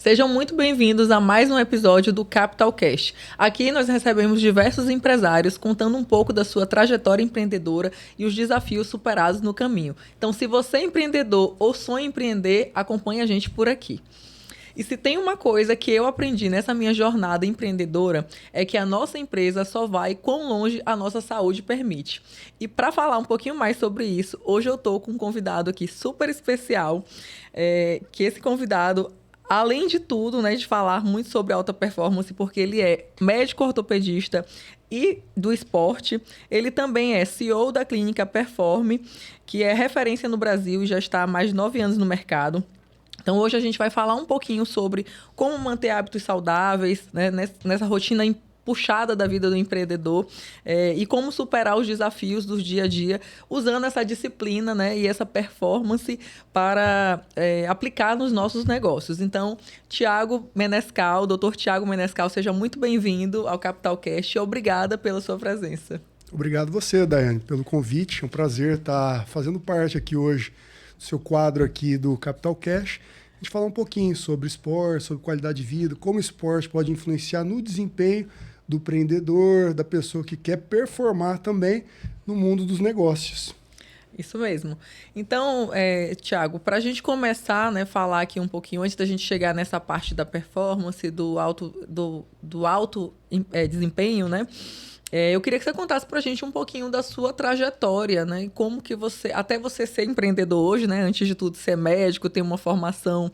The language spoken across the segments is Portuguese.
Sejam muito bem-vindos a mais um episódio do Capital Cash. Aqui nós recebemos diversos empresários contando um pouco da sua trajetória empreendedora e os desafios superados no caminho. Então, se você é empreendedor ou sonha em empreender, acompanhe a gente por aqui. E se tem uma coisa que eu aprendi nessa minha jornada empreendedora, é que a nossa empresa só vai quão longe a nossa saúde permite. E para falar um pouquinho mais sobre isso, hoje eu estou com um convidado aqui super especial, que esse convidado, além de tudo, né, de falar muito sobre alta performance, porque ele é médico ortopedista e do esporte, ele também é CEO da clínica Performe, que é referência no Brasil e já está há mais de 9 anos no mercado. Então, hoje a gente vai falar um pouquinho sobre como manter hábitos saudáveis, né, nessa rotina puxada da vida do empreendedor e como superar os desafios do dia a dia usando essa disciplina, né, e essa performance para aplicar nos nossos negócios. Então, Thiago Menescal, Dr. Thiago Menescal, seja muito bem-vindo ao Capital Cash e obrigada pela sua presença. Obrigado você, Daiane, pelo convite. É um prazer estar fazendo parte aqui hoje do seu quadro aqui do Capital Cash. A gente falar um pouquinho sobre esporte, sobre qualidade de vida, como o esporte pode influenciar no desempenho do empreendedor, da pessoa que quer performar também no mundo dos negócios. Isso mesmo. Então, Thiago, para a gente começar, né, falar aqui um pouquinho, antes da gente chegar nessa parte da performance, do alto desempenho, né? Eu queria que você contasse para a gente um pouquinho da sua trajetória, né? E como que até você ser empreendedor hoje, né? Antes de tudo, ser médico, ter uma formação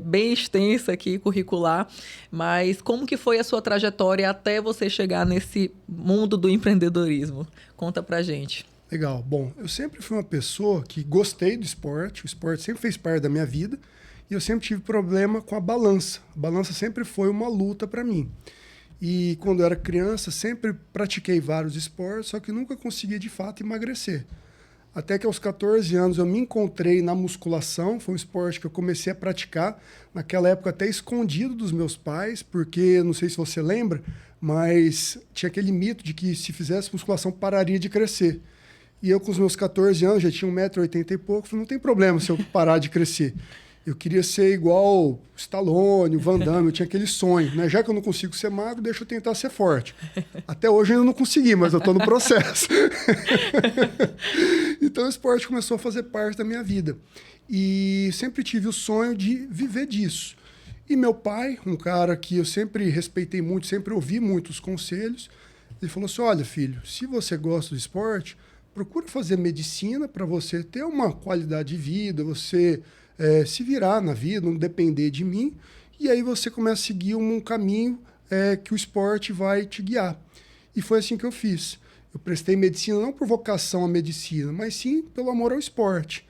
bem extensa aqui, curricular. Mas como que foi a sua trajetória até você chegar nesse mundo do empreendedorismo? Conta para a gente. Legal. Bom, eu sempre fui uma pessoa que gostei do esporte. O esporte sempre fez parte da minha vida. E eu sempre tive problema com a balança. A balança sempre foi uma luta para mim. E quando eu era criança, sempre pratiquei vários esportes, só que nunca conseguia, de fato, emagrecer. Até que aos 14 anos eu me encontrei na musculação, foi um esporte que eu comecei a praticar, naquela época até escondido dos meus pais, porque, não sei se você lembra, mas tinha aquele mito de que se fizesse musculação pararia de crescer. E eu com os meus 14 anos, já tinha 1,80 m e pouco, falei, não tem problema se eu parar de crescer. Eu queria ser igual o Stallone, o Van Damme, eu tinha aquele sonho, né? Já que eu não consigo ser magro, deixa eu tentar ser forte. Até hoje eu ainda não consegui, mas eu estou no processo. Então o esporte começou a fazer parte da minha vida. E sempre tive o sonho de viver disso. E meu pai, um cara que eu sempre respeitei muito, sempre ouvi muitos conselhos, ele falou assim, olha filho, se você gosta do esporte, procura fazer medicina para você ter uma qualidade de vida, você se virar na vida, não depender de mim, e aí você começa a seguir um caminho que o esporte vai te guiar. E foi assim que eu fiz. Eu prestei medicina não por vocação à medicina, mas sim pelo amor ao esporte.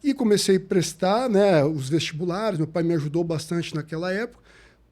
E comecei a prestar, né, os vestibulares, meu pai me ajudou bastante naquela época,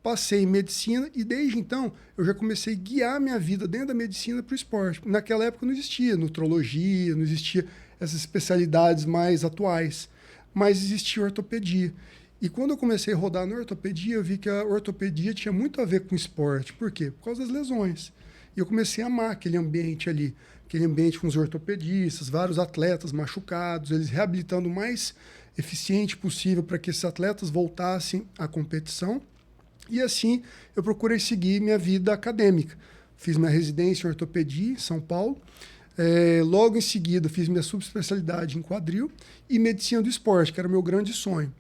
passei em medicina e desde então eu já comecei a guiar minha vida dentro da medicina para o esporte. Naquela época não existia nutrologia, não existia essas especialidades mais atuais, mas existia ortopedia. E quando eu comecei a rodar na ortopedia, eu vi que a ortopedia tinha muito a ver com esporte. Por quê? Por causa das lesões. E eu comecei a amar aquele ambiente ali, aquele ambiente com os ortopedistas, vários atletas machucados, eles reabilitando o mais eficiente possível para que esses atletas voltassem à competição. E assim eu procurei seguir minha vida acadêmica. Fiz minha residência em ortopedia em São Paulo. Logo em seguida fiz minha subespecialidade em quadril e medicina do esporte, que era o meu grande sonho.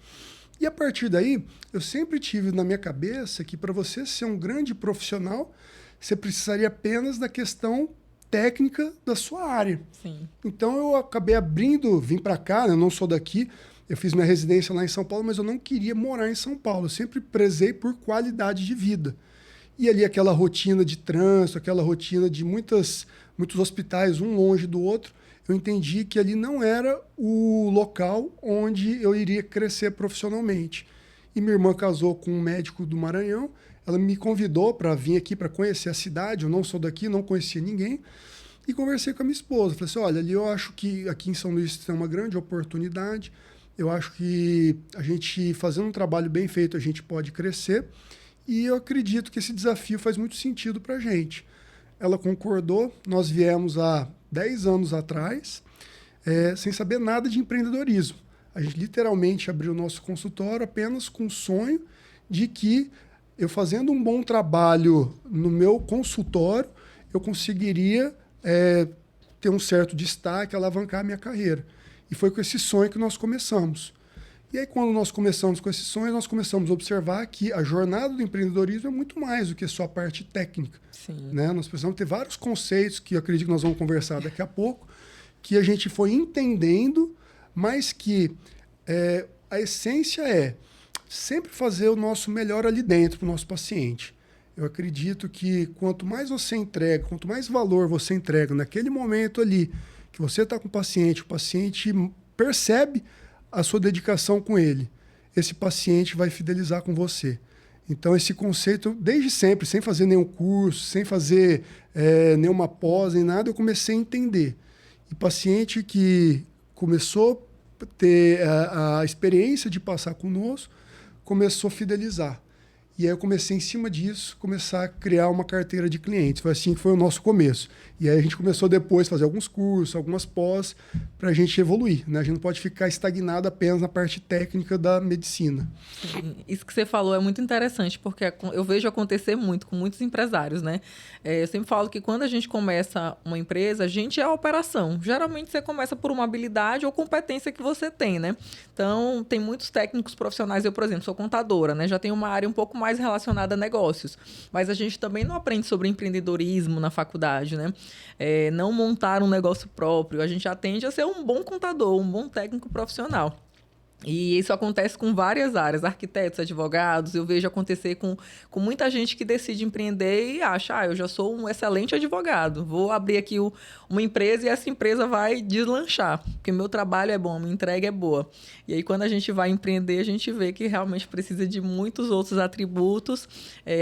E a partir daí, eu sempre tive na minha cabeça que para você ser um grande profissional, você precisaria apenas da questão técnica da sua área. Sim. Então eu acabei vim para cá, né? Eu não sou daqui, eu fiz minha residência lá em São Paulo, mas eu não queria morar em São Paulo, eu sempre prezei por qualidade de vida. E ali aquela rotina de trânsito, aquela rotina de muitos hospitais, um longe do outro, eu entendi que ali não era o local onde eu iria crescer profissionalmente. E minha irmã casou com um médico do Maranhão, ela me convidou para vir aqui para conhecer a cidade, eu não sou daqui, não conhecia ninguém, e conversei com a minha esposa. Falei assim, olha, ali eu acho que aqui em São Luís tem uma grande oportunidade, eu acho que a gente, fazendo um trabalho bem feito, a gente pode crescer, e eu acredito que esse desafio faz muito sentido para a gente. Ela concordou, nós viemos há 10 anos atrás, sem saber nada de empreendedorismo. A gente literalmente abriu o nosso consultório apenas com o sonho de que eu fazendo um bom trabalho no meu consultório, eu conseguiria ter um certo destaque, alavancar a minha carreira. E foi com esse sonho que nós começamos. E aí, quando nós começamos com esse sonho, nós começamos a observar que a jornada do empreendedorismo é muito mais do que só a parte técnica. Sim. Né? Nós precisamos ter vários conceitos, que eu acredito que nós vamos conversar daqui a pouco, que a gente foi entendendo, mas que a essência é sempre fazer o nosso melhor ali dentro para o nosso paciente. Eu acredito que quanto mais você entrega, quanto mais valor você entrega naquele momento ali, que você está com o paciente percebe a sua dedicação com ele, esse paciente vai fidelizar com você. Então, esse conceito, desde sempre, sem fazer nenhum curso, sem fazer nenhuma pós, nem nada, eu comecei a entender. E paciente que começou a ter a experiência de passar conosco, começou a fidelizar. E aí eu comecei, em cima disso, começar a criar uma carteira de clientes. Foi assim que foi o nosso começo. E aí a gente começou depois a fazer alguns cursos, algumas pós, para a gente evoluir. Né? A gente não pode ficar estagnado apenas na parte técnica da medicina. Sim, isso que você falou é muito interessante, porque eu vejo acontecer muito com muitos empresários, né? Eu sempre falo que quando a gente começa uma empresa, a gente é a operação. Geralmente você começa por uma habilidade ou competência que você tem, né? Então, tem muitos técnicos profissionais. Eu, por exemplo, sou contadora, né? Já tenho uma área um pouco mais relacionada a negócios. Mas a gente também não aprende sobre empreendedorismo na faculdade, né? Não montar um negócio próprio. A gente atende a ser um bom contador, um bom técnico profissional. E isso acontece com várias áreas, arquitetos, advogados. Eu vejo acontecer com muita gente que decide empreender e acha, eu já sou um excelente advogado, vou abrir aqui uma empresa e essa empresa vai deslanchar, porque meu trabalho é bom, minha entrega é boa. E aí, quando a gente vai empreender, a gente vê que realmente precisa de muitos outros atributos,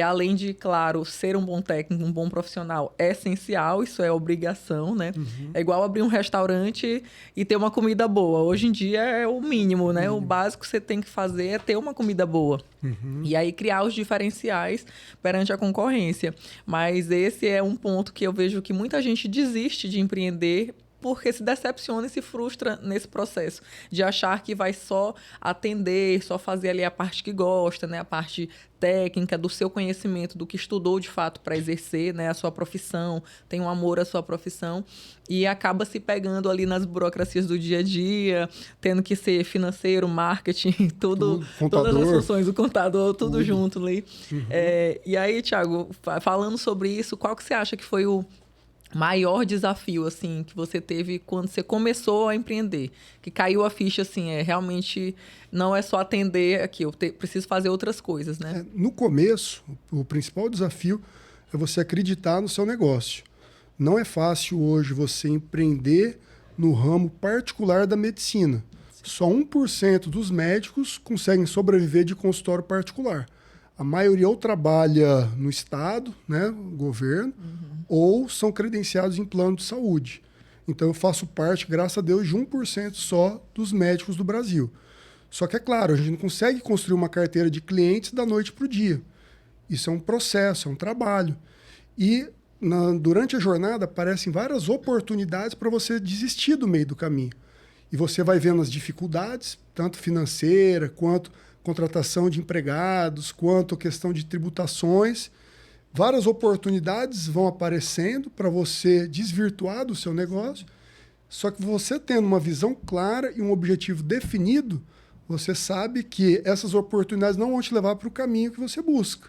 além de, claro, ser um bom técnico, um bom profissional é essencial, isso é obrigação, né? Uhum. É igual abrir um restaurante e ter uma comida boa. Hoje em dia é o mínimo, né? O básico que você tem que fazer é ter uma comida boa. Uhum. E aí criar os diferenciais perante a concorrência. Mas esse é um ponto que eu vejo que muita gente desiste de empreender porque se decepciona e se frustra nesse processo de achar que vai só atender, só fazer ali a parte que gosta, né? A parte técnica do seu conhecimento, do que estudou de fato para exercer, né? A sua profissão, tem um amor à sua profissão e acaba se pegando ali nas burocracias do dia a dia, tendo que ser financeiro, marketing, todas as funções do contador, tudo junto ali. Uhum. E aí, Thiago, falando sobre isso, qual que você acha que foi o maior desafio, assim, que você teve quando você começou a empreender? Que caiu a ficha, assim, realmente não é só atender aqui, eu preciso fazer outras coisas, né? No começo, o principal desafio é você acreditar no seu negócio. Não é fácil hoje você empreender no ramo particular da medicina. Só 1% dos médicos conseguem sobreviver de consultório particular. A maioria ou trabalha no Estado, né, governo, ou são credenciados em plano de saúde. Então, eu faço parte, graças a Deus, de 1% só dos médicos do Brasil. Só que, é claro, a gente não consegue construir uma carteira de clientes da noite para o dia. Isso é um processo, é um trabalho. E, durante a jornada, aparecem várias oportunidades para você desistir do meio do caminho. E você vai vendo as dificuldades, tanto financeira, quanto contratação de empregados, quanto questão de tributações. Várias oportunidades vão aparecendo para você desvirtuar do seu negócio, só que você tendo uma visão clara e um objetivo definido, você sabe que essas oportunidades não vão te levar para o caminho que você busca.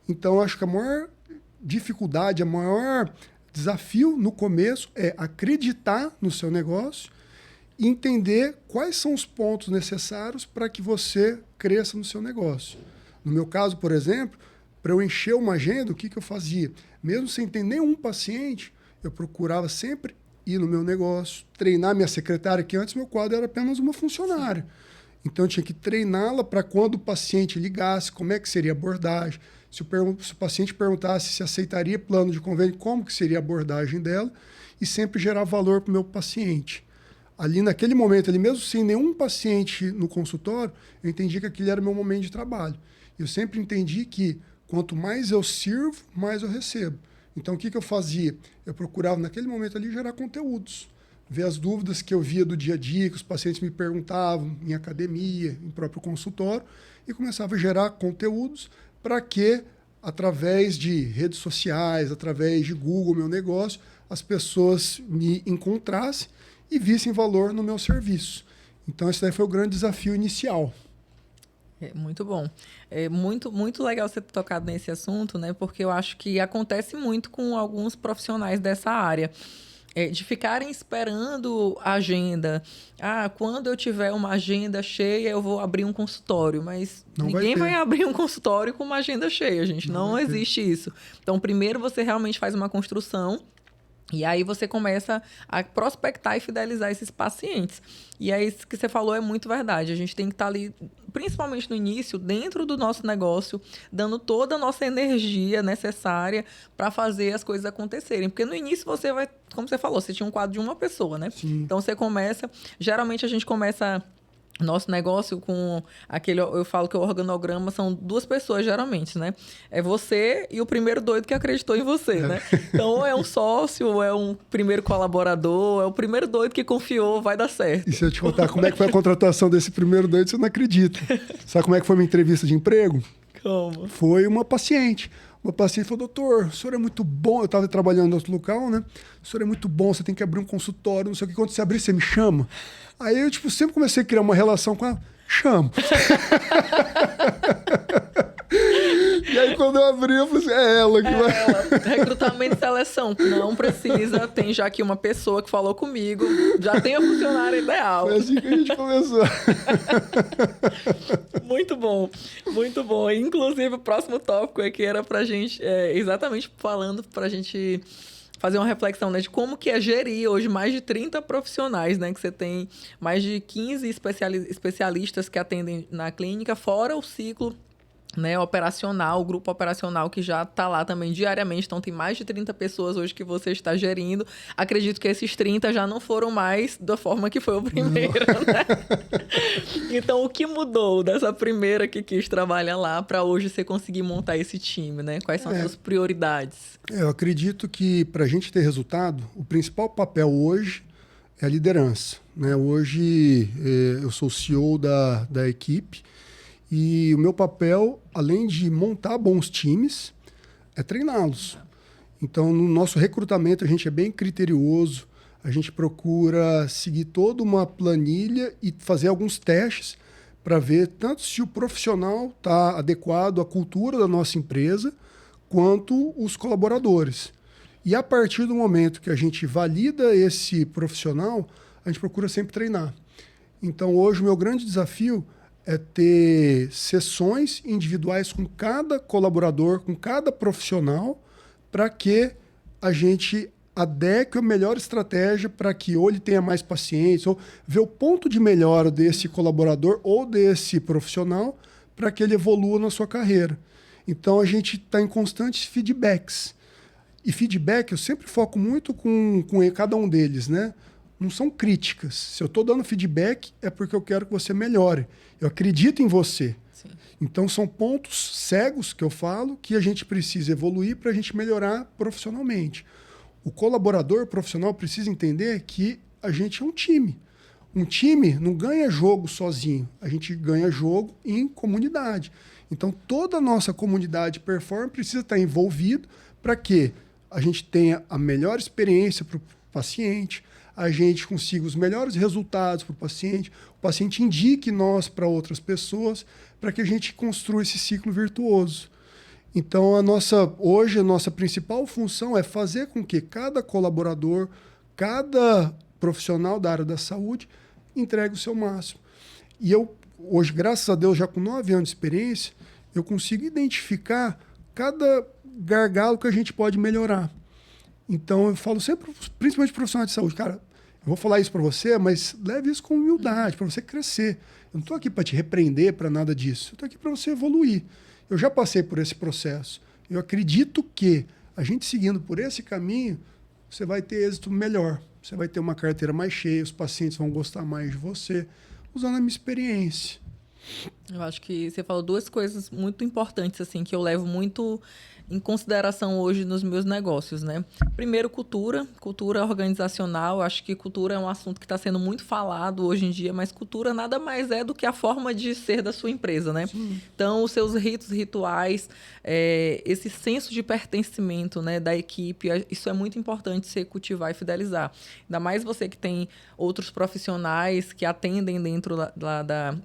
Então, acho que a maior dificuldade, o maior desafio no começo é acreditar no seu negócio e entender quais são os pontos necessários para que você cresça no seu negócio. No meu caso, por exemplo, para eu encher uma agenda, o que eu fazia? Mesmo sem ter nenhum paciente, eu procurava sempre ir no meu negócio, treinar minha secretária, que antes meu quadro era apenas uma funcionária. Então, eu tinha que treiná-la para quando o paciente ligasse, como é que seria a abordagem. Se o paciente perguntasse se aceitaria plano de convênio, como que seria a abordagem dela, e sempre gerar valor para o meu paciente. Ali, naquele momento, ali, mesmo sem nenhum paciente no consultório, eu entendi que aquele era o meu momento de trabalho. Eu sempre entendi que quanto mais eu sirvo, mais eu recebo. Então, o que eu fazia? Eu procurava, naquele momento ali, gerar conteúdos. ver as dúvidas que eu via do dia a dia, que os pacientes me perguntavam em academia, em próprio consultório, e começava a gerar conteúdos para que, através de redes sociais, através de Google, meu negócio, as pessoas me encontrassem e vissem valor no meu serviço. Então, esse daí foi o grande desafio inicial. Muito bom. É muito legal você ter tocado nesse assunto, né? Porque eu acho que acontece muito com alguns profissionais dessa área. De ficarem esperando a agenda. Quando eu tiver uma agenda cheia, eu vou abrir um consultório. Mas ninguém vai abrir um consultório com uma agenda cheia, gente. Não existe isso. Então, primeiro você realmente faz uma construção. E aí você começa a prospectar e fidelizar esses pacientes. E aí isso que você falou é muito verdade. A gente tem que estar ali, principalmente no início, dentro do nosso negócio, dando toda a nossa energia necessária para fazer as coisas acontecerem. Porque no início você vai, como você falou, você tinha um quadro de uma pessoa, né? Sim. Então você começa, geralmente a gente começa nosso negócio com aquele, eu falo que o organograma são 2 pessoas, geralmente, né? É você e o primeiro doido que acreditou em você, né? Então, ou é um sócio, ou é um primeiro colaborador, é o primeiro doido que confiou, vai dar certo. E se eu te contar como é que foi a contratação desse primeiro doido, você não acredita. Sabe como é que foi a minha entrevista de emprego? Como? Foi uma paciente. Uma paciente falou, doutor, o senhor é muito bom. Eu estava trabalhando em outro local, né? O senhor é muito bom, você tem que abrir um consultório, não sei o que. Quando você abrir, você me chama. Aí eu, sempre comecei a criar uma relação com ela. Chamo. E aí, quando eu abri, eu falei assim, é ela que vai... Ela. Recrutamento e seleção. Não precisa, tem já aqui uma pessoa que falou comigo, já tem a funcionária ideal. Foi assim que a gente começou. Muito bom, muito bom. Inclusive, o próximo tópico aqui era pra gente, exatamente falando pra gente fazer uma reflexão, né, de como que é gerir hoje mais de 30 profissionais, né, que você tem mais de 15 especialistas que atendem na clínica, fora o ciclo, né, operacional, o grupo operacional que já está lá também diariamente. Então, tem mais de 30 pessoas hoje que você está gerindo. Acredito que esses 30 já não foram mais da forma que foi o primeiro, né? Então, o que mudou dessa primeira que quis trabalhar lá para hoje você conseguir montar esse time, né? Quais são as suas prioridades? Eu acredito que, para a gente ter resultado, o principal papel hoje é a liderança, né? Hoje, eu sou o CEO da equipe. E o meu papel, além de montar bons times, é treiná-los. Então, no nosso recrutamento, a gente é bem criterioso, a gente procura seguir toda uma planilha e fazer alguns testes para ver tanto se o profissional está adequado à cultura da nossa empresa, quanto os colaboradores. E a partir do momento que a gente valida esse profissional, a gente procura sempre treinar. Então, hoje, o meu grande desafio é ter sessões individuais com cada colaborador, com cada profissional, para que a gente adeque a melhor estratégia para que ou ele tenha mais pacientes, ou ver o ponto de melhora desse colaborador ou desse profissional para que ele evolua na sua carreira. Então, a gente está em constantes feedbacks. E feedback eu sempre foco muito com cada um deles, né? Não são críticas. Se eu estou dando feedback, é porque eu quero que você melhore. Eu acredito em você. Sim. Então, são pontos cegos que eu falo que a gente precisa evoluir para a gente melhorar profissionalmente. O colaborador profissional precisa entender que a gente é um time. Um time não ganha jogo sozinho. A gente ganha jogo em comunidade. Então, toda a nossa comunidade performance precisa estar envolvido para que a gente tenha a melhor experiência para o paciente, a gente consiga os melhores resultados para o paciente indique nós para outras pessoas, para que a gente construa esse ciclo virtuoso. Então, hoje, a nossa principal função é fazer com que cada colaborador, cada profissional da área da saúde, entregue o seu máximo. E eu, hoje, graças a Deus, já com 9 anos de experiência, eu consigo identificar cada gargalo que a gente pode melhorar. Então, eu falo sempre, principalmente profissionais de saúde, cara, eu vou falar isso para você, mas leve isso com humildade, para você crescer. Eu não estou aqui para te repreender, para nada disso. Eu estou aqui para você evoluir. Eu já passei por esse processo. Eu acredito que a gente seguindo por esse caminho, você vai ter êxito melhor. Você vai ter uma carteira mais cheia, os pacientes vão gostar mais de você, usando a minha experiência. Eu acho que você falou duas coisas muito importantes, assim, que eu levo muito em consideração hoje nos meus negócios, né? Primeiro, cultura organizacional. Eu acho que cultura é um assunto que está sendo muito falado hoje em dia, mas cultura nada mais é do que a forma de ser da sua empresa, né? Sim. Então, os seus rituais, esse senso de pertencimento, né, da equipe, isso é muito importante você cultivar e fidelizar. Ainda mais você que tem outros profissionais que atendem dentro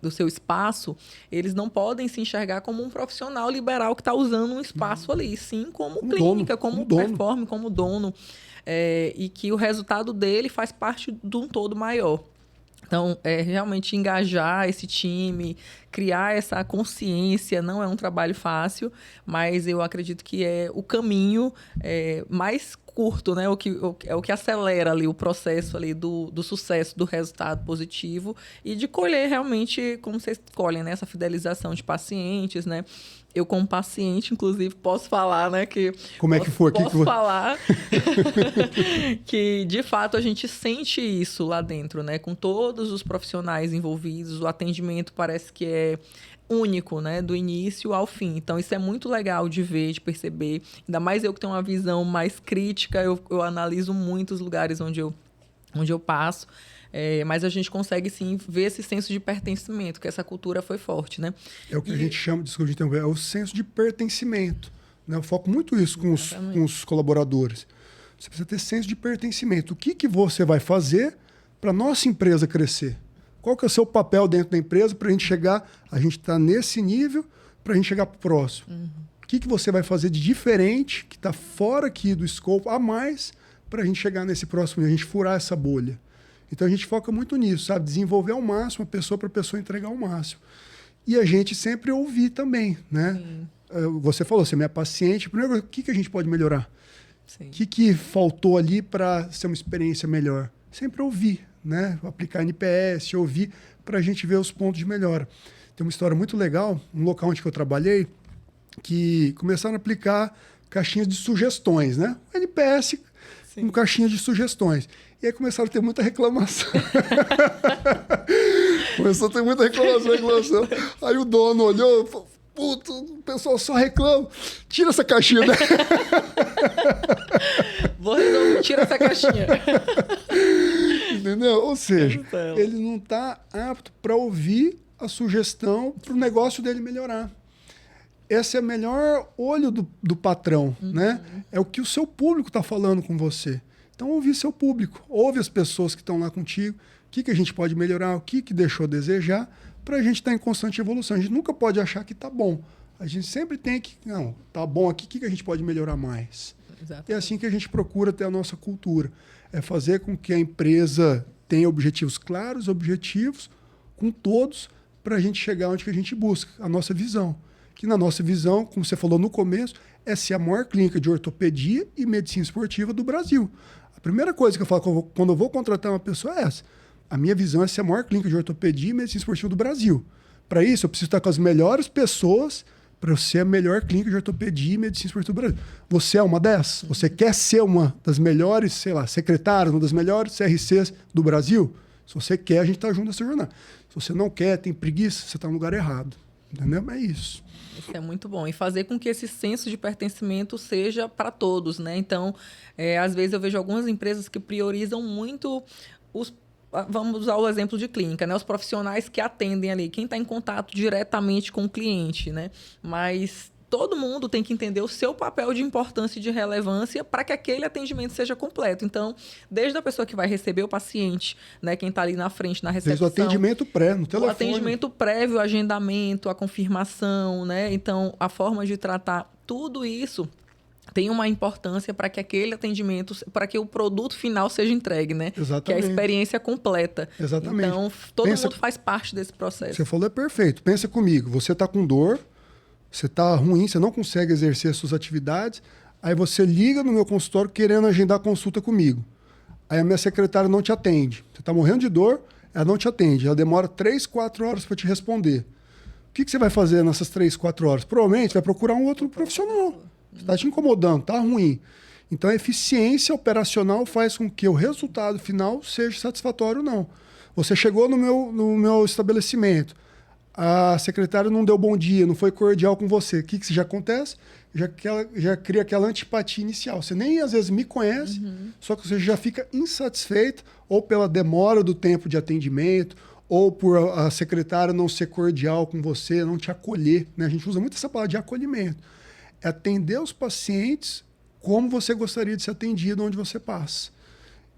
do seu espaço, eles não podem se enxergar como um profissional liberal que está usando um espaço ali, sim como clínica, como performance, como dono, e que o resultado dele faz parte de um todo maior. Então, realmente engajar esse time, criar essa consciência, não é um trabalho fácil, mas eu acredito que é o caminho mais curto, né? É o que acelera ali o processo ali do sucesso, do resultado positivo e de colher realmente, como vocês colhem, né? Essa fidelização de pacientes, né? Eu, como paciente, inclusive, posso falar, né? Como é que foi? Posso falar que, de fato, a gente sente isso lá dentro, né? Com todos os profissionais envolvidos, o atendimento parece que é único, né? Do início ao fim. Então, isso é muito legal de ver, de perceber. Ainda mais eu que tenho uma visão mais crítica, eu analiso muito os lugares onde eu passo. Mas a gente consegue, sim, ver esse senso de pertencimento, que essa cultura foi forte, né? É o que a gente chama, desculpa, é o senso de pertencimento. Né? Eu foco muito isso com os colaboradores. Você precisa ter senso de pertencimento. O que você vai fazer para a nossa empresa crescer? Qual que é o seu papel dentro da empresa para a gente chegar... A gente está nesse nível para a gente chegar para o próximo. Uhum. O que você vai fazer de diferente, que está fora aqui do escopo, a mais, para a gente chegar nesse próximo nível, a gente furar essa bolha. Então, a gente foca muito nisso, sabe? Desenvolver ao máximo a pessoa para a pessoa entregar ao máximo. E a gente sempre ouvir também, né? Sim. Você falou, você é minha paciente. Primeiro, o que a gente pode melhorar? Sim. O que faltou ali para ser uma experiência melhor? Sempre ouvir, né? Aplicar NPS, ouvir, para a gente ver os pontos de melhora. Tem uma história muito legal, um local onde eu trabalhei, que começaram a aplicar caixinhas de sugestões, né? NPS com caixinha de sugestões. E aí começaram a ter muita reclamação. Começou a ter muita reclamação. Aí o dono olhou e falou, puta, o pessoal só reclama. Tira essa caixinha. Vou resolver, tira essa caixinha. Entendeu? Ou seja, ele não está apto para ouvir a sugestão para o negócio dele melhorar. Esse é o melhor olho do patrão, né? É o que o seu público está falando com você. Então, ouve seu público, ouve as pessoas que estão lá contigo, o que a gente pode melhorar, o que deixou a desejar, para a gente estar em constante evolução. A gente nunca pode achar que está bom. A gente sempre tem que, não, está bom aqui, o que a gente pode melhorar mais? Exatamente. É assim que a gente procura ter a nossa cultura. É fazer com que a empresa tenha objetivos claros, objetivos com todos, para a gente chegar onde que a gente busca, a nossa visão. Que na nossa visão, como você falou no começo, é ser a maior clínica de ortopedia e medicina esportiva do Brasil. A primeira coisa que eu falo quando eu vou contratar uma pessoa é essa. A minha visão é ser a maior clínica de ortopedia e medicina esportiva do Brasil. Para isso, eu preciso estar com as melhores pessoas para eu ser a melhor clínica de ortopedia e medicina esportiva do Brasil. Você é uma dessas? Você quer ser uma das melhores, sei lá, secretárias, uma das melhores CRCs do Brasil? Se você quer, a gente está junto nessa jornada. Se você não quer, tem preguiça, você está no lugar errado. Entendeu? É isso. Isso é muito bom. E fazer com que esse senso de pertencimento seja para todos, né? Então, às vezes eu vejo algumas empresas que priorizam muito vamos usar o exemplo de clínica, né? Os profissionais que atendem ali, quem está em contato diretamente com o cliente, né? Mas todo mundo tem que entender o seu papel de importância e de relevância para que aquele atendimento seja completo. Então, desde a pessoa que vai receber o paciente, né, quem está ali na frente, na recepção... Desde o atendimento no telefone. O atendimento prévio, o agendamento, a confirmação, né? Então, a forma de tratar tudo isso tem uma importância para que aquele atendimento, para que o produto final seja entregue, né? Exatamente. Que é a experiência completa. Mundo Então, todo mundo faz parte desse processo. Você falou é perfeito. Pensa comigo, você está com dor, você está ruim, você não consegue exercer as suas atividades, aí você liga no meu consultório querendo agendar consulta comigo. Aí a minha secretária não te atende. Você está morrendo de dor, ela não te atende. Ela demora 3, 4 horas para te responder. O que você vai fazer nessas 3, 4 horas? Provavelmente vai procurar um outro profissional. Está te incomodando, está ruim. Então a eficiência operacional faz com que o resultado final seja satisfatório ou não. Você chegou no meu estabelecimento. a secretária não deu bom dia, não foi cordial com você. O que já acontece? Já cria aquela antipatia inicial. Você nem às vezes me conhece, só que você já fica insatisfeito ou pela demora do tempo de atendimento, ou por a secretária não ser cordial com você, não te acolher, né? A gente usa muito essa palavra de acolhimento. É atender os pacientes como você gostaria de ser atendido onde você passa.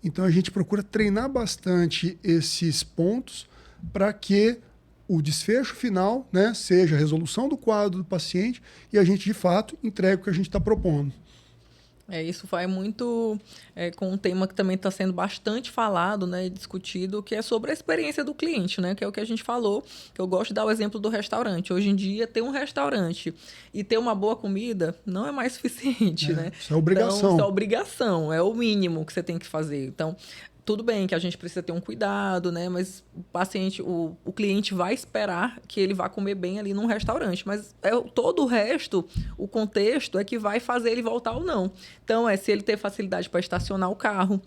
Então a gente procura treinar bastante esses pontos para que o desfecho final, né, seja a resolução do quadro do paciente e a gente, de fato, entregue o que a gente está propondo. Isso vai muito com um tema que também está sendo bastante falado, né, e discutido, que é sobre a experiência do cliente, né, que é o que a gente falou, que eu gosto de dar o exemplo do restaurante. Hoje em dia, ter um restaurante e ter uma boa comida não é mais suficiente, né? Isso é obrigação. Então, isso é obrigação, é o mínimo que você tem que fazer. Então, tudo bem que a gente precisa ter um cuidado, né? Mas o paciente, o cliente vai esperar que ele vá comer bem ali num restaurante. Mas todo o resto, o contexto, é que vai fazer ele voltar ou não. Então, se ele ter facilidade para estacionar o carro,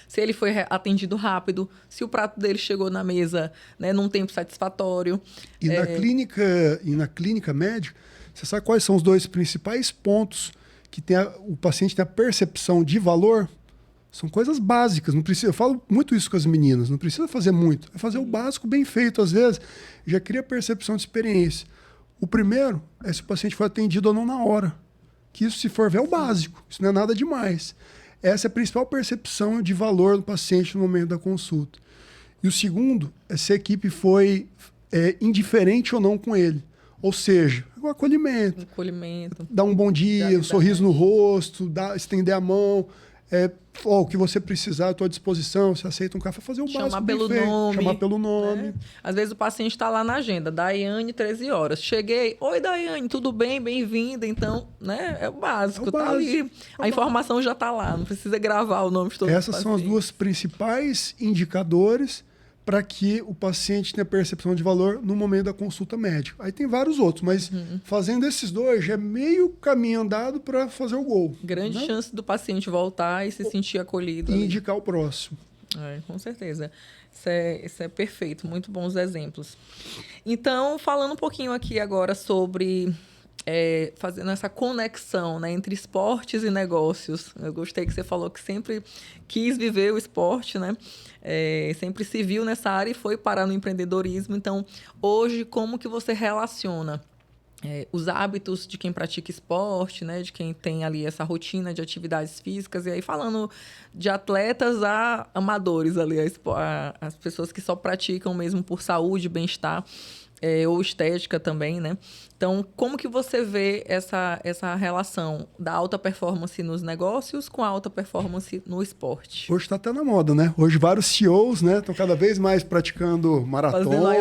se ele foi atendido rápido, se o prato dele chegou na mesa, né, num tempo satisfatório. E na clínica médica, você sabe quais são os dois principais pontos que o paciente tem a percepção de valor? São coisas básicas. Não precisa, eu falo muito isso com as meninas. Não precisa fazer muito. É fazer o básico bem feito, às vezes. Já cria percepção de experiência. O primeiro é se o paciente foi atendido ou não na hora. Que isso, se for ver, é o básico. Isso não é nada demais. Essa é a principal percepção de valor do paciente no momento da consulta. E o segundo é se a equipe foi indiferente ou não com ele. Ou seja, o acolhimento. Dar um bom dia, um sorriso no rosto, estender a mão. O que você precisar, eu estou à disposição, você aceita um café, fazer o básico chamar pelo nome. Né? Às vezes o paciente está lá na agenda, Daiane, 13 horas. Cheguei, oi Daiane, tudo bem? Bem-vinda. Então, né, é o básico, tá ali. A informação já está lá, não precisa gravar o nome de todo mundo. Essas são as duas principais indicadores para que o paciente tenha percepção de valor no momento da consulta médica. Aí tem vários outros, mas fazendo esses dois já é meio caminho andado para fazer o gol. Grande chance do paciente voltar e se sentir acolhido. E indicar o próximo. Com certeza. Isso é perfeito, muito bons exemplos. Então, falando um pouquinho aqui agora sobre... fazendo essa conexão, né, entre esportes e negócios. Eu gostei que você falou que sempre quis viver o esporte, né? Sempre se viu nessa área e foi parar no empreendedorismo. Então, hoje, como que você relaciona os hábitos de quem pratica esporte, né, de quem tem ali essa rotina de atividades físicas, e aí falando de atletas a amadores ali, as pessoas que só praticam mesmo por saúde, bem-estar, ou estética também, né? Então, como que você vê essa relação da alta performance nos negócios com a alta performance no esporte? Hoje está até na moda, né? Hoje vários CEOs, né, estão cada vez mais praticando maratonas,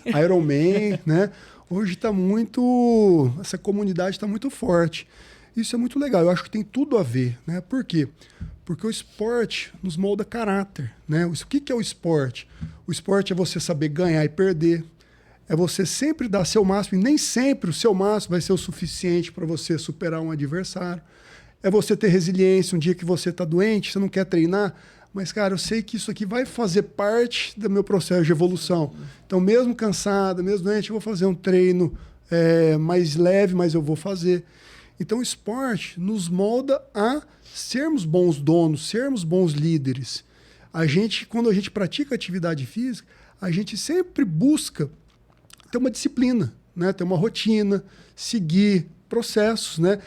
Ironman, né? Hoje está muito... Essa comunidade está muito forte. Isso é muito legal. Eu acho que tem tudo a ver, né? Por quê? Porque o esporte nos molda caráter, né? O que é o esporte? O esporte é você saber ganhar e perder. É você sempre dar seu máximo, e nem sempre o seu máximo vai ser o suficiente para você superar um adversário. É você ter resiliência. Um dia que você está doente, você não quer treinar, mas, cara, eu sei que isso aqui vai fazer parte do meu processo de evolução. Então, mesmo cansado, mesmo doente, eu vou fazer um treino mais leve, mas eu vou fazer. Então, o esporte nos molda a sermos bons donos, sermos bons líderes. Quando a gente pratica atividade física, a gente sempre busca ter uma disciplina, né? Ter uma rotina, seguir processos, né?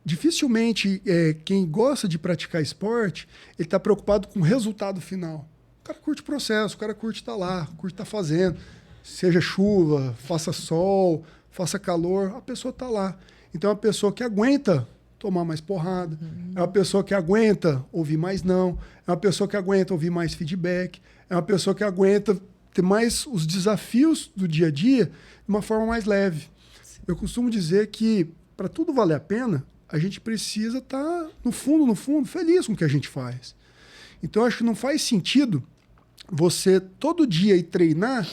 Dificilmente quem gosta de praticar esporte, ele está preocupado com o resultado final. O cara curte o processo, o cara curte estar lá, curte estar fazendo. Seja chuva, faça sol, faça calor, a pessoa está lá. Então é uma pessoa que aguenta tomar mais porrada, é uma pessoa que aguenta ouvir mais não, é uma pessoa que aguenta ouvir mais feedback, é uma pessoa que aguenta ter mais os desafios do dia a dia de uma forma mais leve. Eu costumo dizer que, para tudo valer a pena, a gente precisa estar, no fundo, feliz com o que a gente faz. Então, eu acho que não faz sentido você, todo dia, ir treinar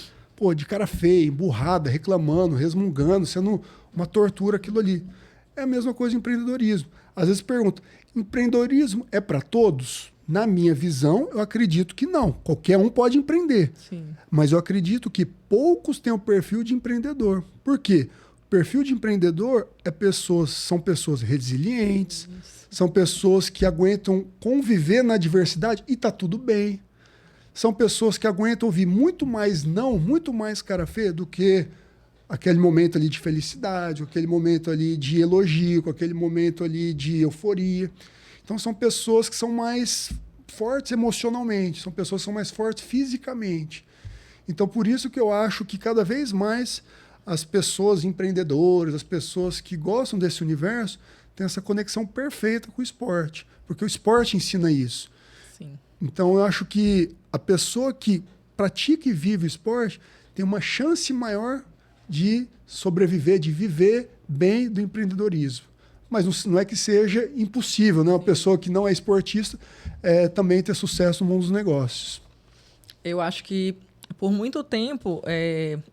de cara feia, emburrada, reclamando, resmungando, sendo uma tortura aquilo ali. É a mesma coisa em empreendedorismo. Às vezes pergunto, empreendedorismo é para todos? Na minha visão, eu acredito que não. Qualquer um pode empreender. Sim. Mas eu acredito que poucos têm o perfil de empreendedor. Por quê? O perfil de empreendedor são pessoas resilientes, são pessoas que aguentam conviver na diversidade e tá tudo bem. São pessoas que aguentam ouvir muito mais não, muito mais cara feia do que aquele momento ali de felicidade, aquele momento ali de elogio, aquele momento ali de euforia. Então são pessoas que são mais fortes emocionalmente, são pessoas que são mais fortes fisicamente. Então por isso que eu acho que cada vez mais as pessoas empreendedoras, as pessoas que gostam desse universo, têm essa conexão perfeita com o esporte, porque o esporte ensina isso. Sim. Então eu acho que a pessoa que pratica e vive o esporte tem uma chance maior de sobreviver, de viver bem do empreendedorismo. Mas não é que seja impossível, né? Uma pessoa que não é esportista também ter sucesso no mundo dos negócios. Eu acho que, por muito tempo,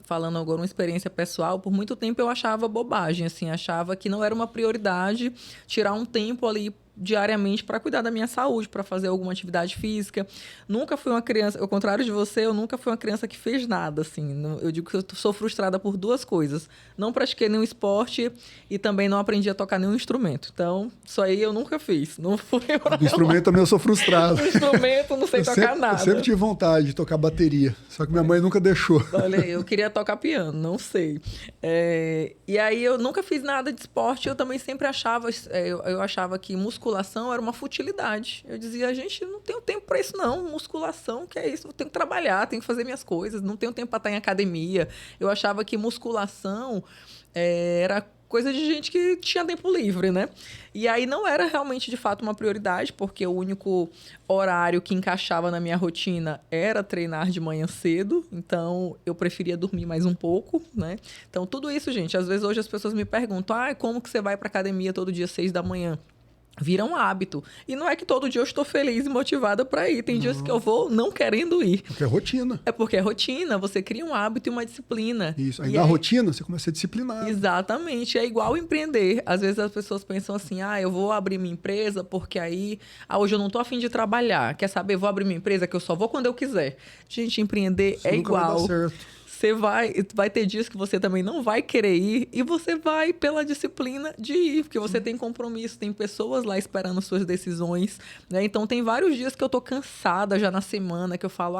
falando agora uma experiência pessoal, por muito tempo eu achava bobagem, assim, achava que não era uma prioridade tirar um tempo ali diariamente para cuidar da minha saúde, para fazer alguma atividade física. Nunca fui uma criança, ao contrário de você, eu nunca fui uma criança que fez nada, assim. Eu digo que eu sou frustrada por duas coisas. Não pratiquei nenhum esporte e também não aprendi a tocar nenhum instrumento. Então, isso aí eu nunca fiz. Não fui Do instrumento também eu sou frustrado. Do instrumento não sei tocar nada. Eu sempre tive vontade de tocar bateria, só que minha mãe nunca deixou. Olha, eu queria tocar piano, não sei. E aí eu nunca fiz nada de esporte, eu também sempre achava, eu achava que musculação era uma futilidade. Eu dizia, gente, eu não tenho tempo para isso não, musculação, que é isso? Eu tenho que trabalhar, tenho que fazer minhas coisas, não tenho tempo para estar em academia. Eu achava que musculação era coisa de gente que tinha tempo livre, né? E aí não era realmente, de fato, uma prioridade, porque o único horário que encaixava na minha rotina era treinar de manhã cedo, então eu preferia dormir mais um pouco, né? Então, tudo isso, gente, às vezes hoje as pessoas me perguntam, como que você vai para academia todo dia, 6 da manhã? Vira um hábito. E não é que todo dia eu estou feliz e motivada para ir. Tem dias que eu vou não querendo ir. Porque é rotina. É porque é rotina. Você cria um hábito e uma disciplina. Isso. Aí na rotina você começa a ser disciplinado. Exatamente. É igual empreender. Às vezes as pessoas pensam assim, eu vou abrir minha empresa porque aí... hoje eu não estou a fim de trabalhar. Quer saber? Vou abrir minha empresa que eu só vou quando eu quiser. Gente, empreender Isso é nunca vai igual. dar certo. Você vai ter dias que você também não vai querer ir e você vai pela disciplina de ir, porque você tem compromisso, tem pessoas lá esperando suas decisões, né? Então, tem vários dias que eu tô cansada já na semana, que eu falo,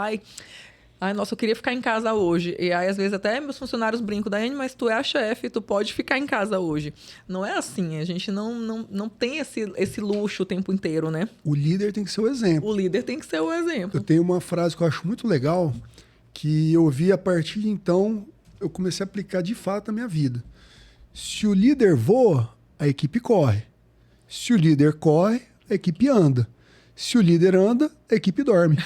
nossa, eu queria ficar em casa hoje. E aí, às vezes, até meus funcionários brincam, Daiane, mas tu é a chefe, tu pode ficar em casa hoje. Não é assim, a gente não tem esse luxo o tempo inteiro, né? O líder tem que ser o exemplo. O líder tem que ser o exemplo. Eu tenho uma frase que eu acho muito legal, que eu vi a partir de então, eu comecei a aplicar de fato na minha vida. Se o líder voa, a equipe corre. Se o líder corre, a equipe anda. Se o líder anda, a equipe dorme.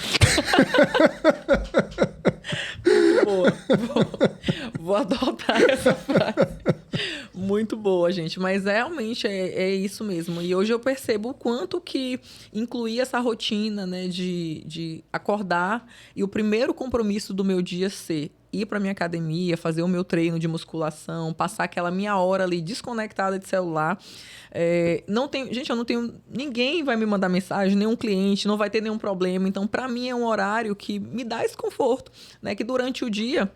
Boa. Vou adotar essa frase. Muito boa, gente. Mas realmente é isso mesmo. E hoje eu percebo o quanto que incluir essa rotina, né, de acordar e o primeiro compromisso do meu dia ser ir para minha academia, fazer o meu treino de musculação, passar aquela minha hora ali desconectada de celular. Gente, eu não tenho... Ninguém vai me mandar mensagem, nenhum cliente, não vai ter nenhum problema. Então, para mim, é um horário que me dá esse conforto, né? Que durante o dia...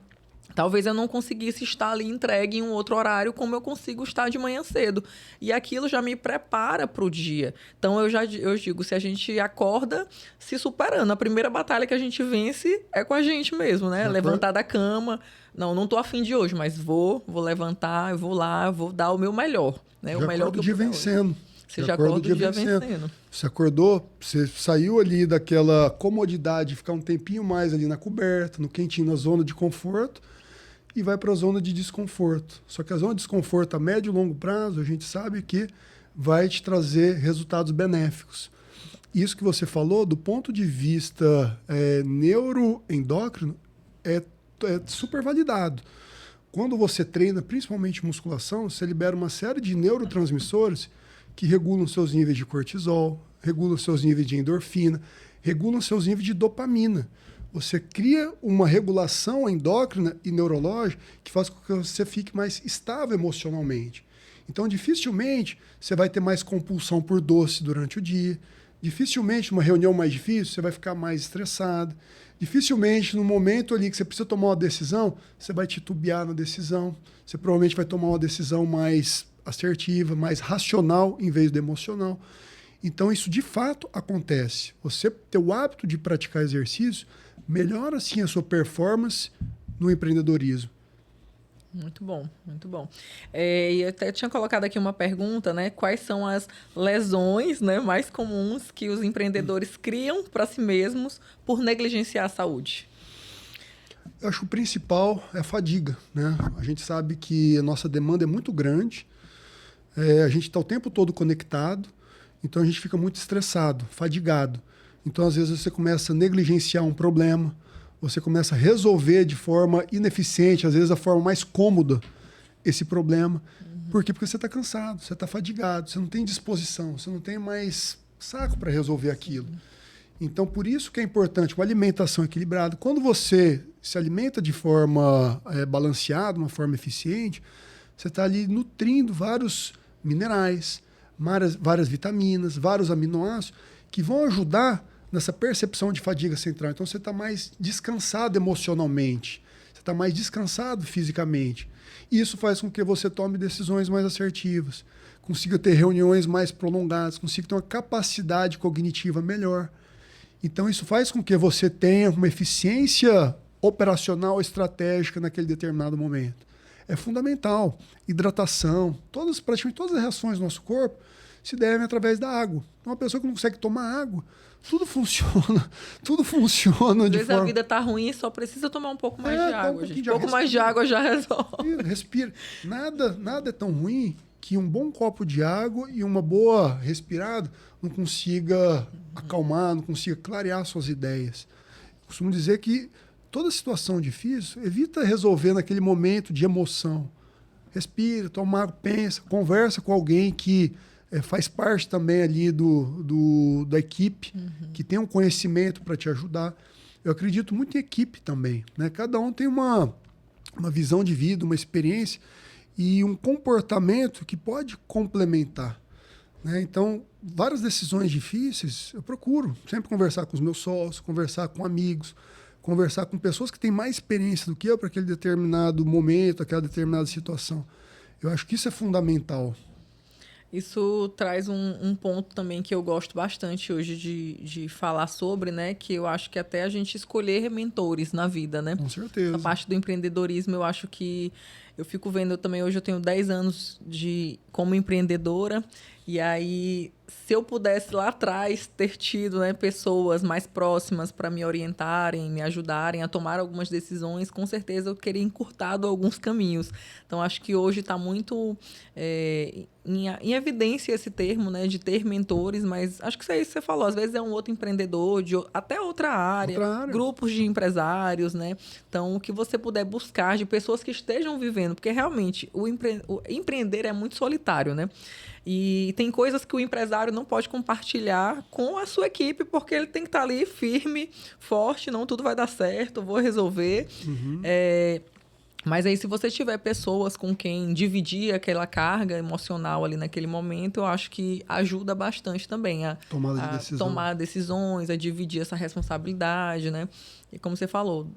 Talvez eu não conseguisse estar ali entregue em um outro horário como eu consigo estar de manhã cedo. E aquilo já me prepara para o dia. Então, eu digo, se a gente acorda se superando, a primeira batalha que a gente vence é com a gente mesmo, né? Levantar da cama. Não tô afim de hoje, mas vou levantar, eu vou lá, vou dar o meu melhor. Né? O melhor que eu dia vencendo. Você já acorda o dia vencendo. Você acordou, você saiu ali daquela comodidade, ficar um tempinho mais ali na coberta, no quentinho, na zona de conforto, e vai para a zona de desconforto. Só que a zona de desconforto a médio e longo prazo, a gente sabe que vai te trazer resultados benéficos. Isso que você falou, do ponto de vista neuroendócrino, é super validado. Quando você treina, principalmente musculação, você libera uma série de neurotransmissores que regulam seus níveis de cortisol, regulam seus níveis de endorfina, regulam seus níveis de dopamina. Você cria uma regulação endócrina e neurológica que faz com que você fique mais estável emocionalmente. Então, dificilmente, você vai ter mais compulsão por doce durante o dia, Dificilmente, numa reunião mais difícil, você vai ficar mais estressado. Dificilmente, no momento ali que você precisa tomar uma decisão, você vai titubear na decisão. Você provavelmente vai tomar uma decisão mais assertiva, mais racional, em vez do emocional. Então, isso de fato acontece. Você ter o hábito de praticar exercício melhora, sim, a sua performance no empreendedorismo. Muito bom, muito bom. E eu até tinha colocado aqui uma pergunta, né? Quais são as lesões, né, mais comuns que os empreendedores criam para si mesmos por negligenciar a saúde? Eu acho que o principal é a fadiga, né? A gente sabe que a nossa demanda é muito grande, a gente está o tempo todo conectado, então a gente fica muito estressado, fadigado. Então, às vezes, você começa a negligenciar um problema, você começa a resolver de forma ineficiente, às vezes a forma mais cômoda, esse problema. Por quê? Porque você está cansado, você está fadigado, você não tem disposição, você não tem mais saco para resolver aquilo. Então, por isso que é importante uma alimentação equilibrada. Quando você se alimenta de forma balanceada, uma forma eficiente, você está ali nutrindo vários minerais, várias vitaminas, vários aminoácidos, que vão ajudar nessa percepção de fadiga central. Então, você está mais descansado emocionalmente, você está mais descansado fisicamente. E isso faz com que você tome decisões mais assertivas, consiga ter reuniões mais prolongadas, consiga ter uma capacidade cognitiva melhor. Então, isso faz com que você tenha uma eficiência operacional estratégica naquele determinado momento. É fundamental. Hidratação, praticamente todas as reações do nosso corpo se devem através da água. Uma pessoa que não consegue tomar água, tudo funciona Às de vezes forma... a vida tá ruim e só precisa tomar um pouco mais de água, gente. Um pouco respira. mais de água já resolve. Respira. Nada é tão ruim que um bom copo de água e uma boa respirada não consiga acalmar, não consiga clarear suas ideias. Eu costumo dizer que toda situação difícil, evita resolver naquele momento de emoção. Respira, toma água, pensa, conversa com alguém que faz parte também ali da equipe, que tem um conhecimento para te ajudar. Eu acredito muito em equipe também, né? Cada um tem uma visão de vida, uma experiência e um comportamento que pode complementar, né? Então, várias decisões difíceis, eu procuro sempre conversar com os meus sócios, conversar com amigos, conversar com pessoas que têm mais experiência do que eu para aquele determinado momento, aquela determinada situação. Eu acho que isso é fundamental. Isso traz um ponto também que eu gosto bastante hoje de falar sobre, né? Que eu acho que até a gente escolher mentores na vida, né? Com certeza. A parte do empreendedorismo, eu acho que... Eu fico vendo também, hoje eu tenho 10 anos como empreendedora, e aí, se eu pudesse lá atrás ter tido, né, pessoas mais próximas para me orientarem, me ajudarem a tomar algumas decisões, com certeza eu teria encurtado alguns caminhos. Então, acho que hoje está muito em evidência esse termo, né, de ter mentores, mas acho que isso aí que você falou, às vezes é um outro empreendedor, até outra área, grupos de empresários, né? Então, o que você puder buscar de pessoas que estejam vivendo, porque realmente o empreender é muito solitário, né? E tem coisas que o empresário não pode compartilhar com a sua equipe, porque ele tem que estar ali firme, forte, não tudo vai dar certo, vou resolver. Mas aí, se você tiver pessoas com quem dividir aquela carga emocional ali naquele momento, eu acho que ajuda bastante também a tomar decisões, a dividir essa responsabilidade, né? E como você falou,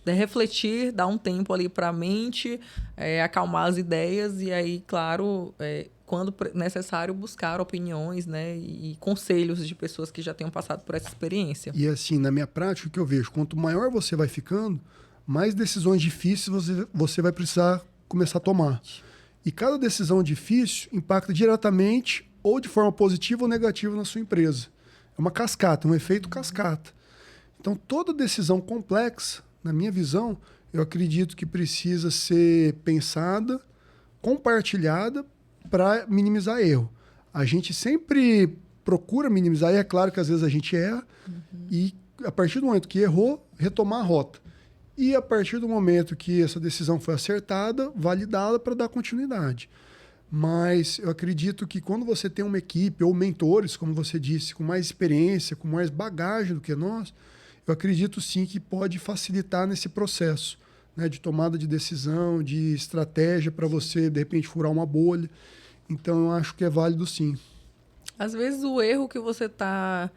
refletir, dar um tempo ali para a mente, acalmar as ideias e aí, claro, quando necessário, buscar opiniões, né, e conselhos de pessoas que já tenham passado por essa experiência. E assim, na minha prática, o que eu vejo, quanto maior você vai ficando, mais decisões difíceis você vai precisar começar a tomar. E cada decisão difícil impacta diretamente ou de forma positiva ou negativa na sua empresa. É uma cascata, um efeito cascata. Então, toda decisão complexa, na minha visão, eu acredito que precisa ser pensada, compartilhada para minimizar erro. A gente sempre procura minimizar, e é claro que às vezes a gente erra, e a partir do momento que errou, retomar a rota. E a partir do momento que essa decisão foi acertada, validá-la para dar continuidade. Mas eu acredito que quando você tem uma equipe ou mentores, como você disse, com mais experiência, com mais bagagem do que nós, eu acredito sim que pode facilitar nesse processo, né, de tomada de decisão, de estratégia para você, de repente, furar uma bolha. Então, eu acho que é válido sim. Às vezes o erro que você está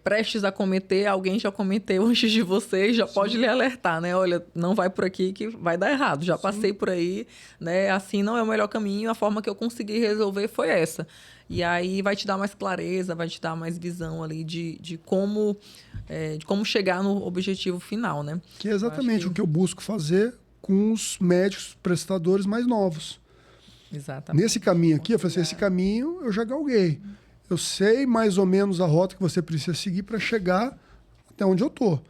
prestes a cometer, alguém já cometeu antes de você e já pode lhe alertar, né? Olha, não vai por aqui que vai dar errado. Já passei por aí, né? Assim não é o melhor caminho. A forma que eu consegui resolver foi essa. E aí vai te dar mais clareza, vai te dar mais visão ali de como chegar no objetivo final, né? Que é exatamente o que eu busco fazer com os médicos prestadores mais novos. Exatamente. Nesse caminho aqui, eu falei assim, esse caminho eu já galguei. Eu sei mais ou menos a rota que você precisa seguir para chegar até onde eu estou.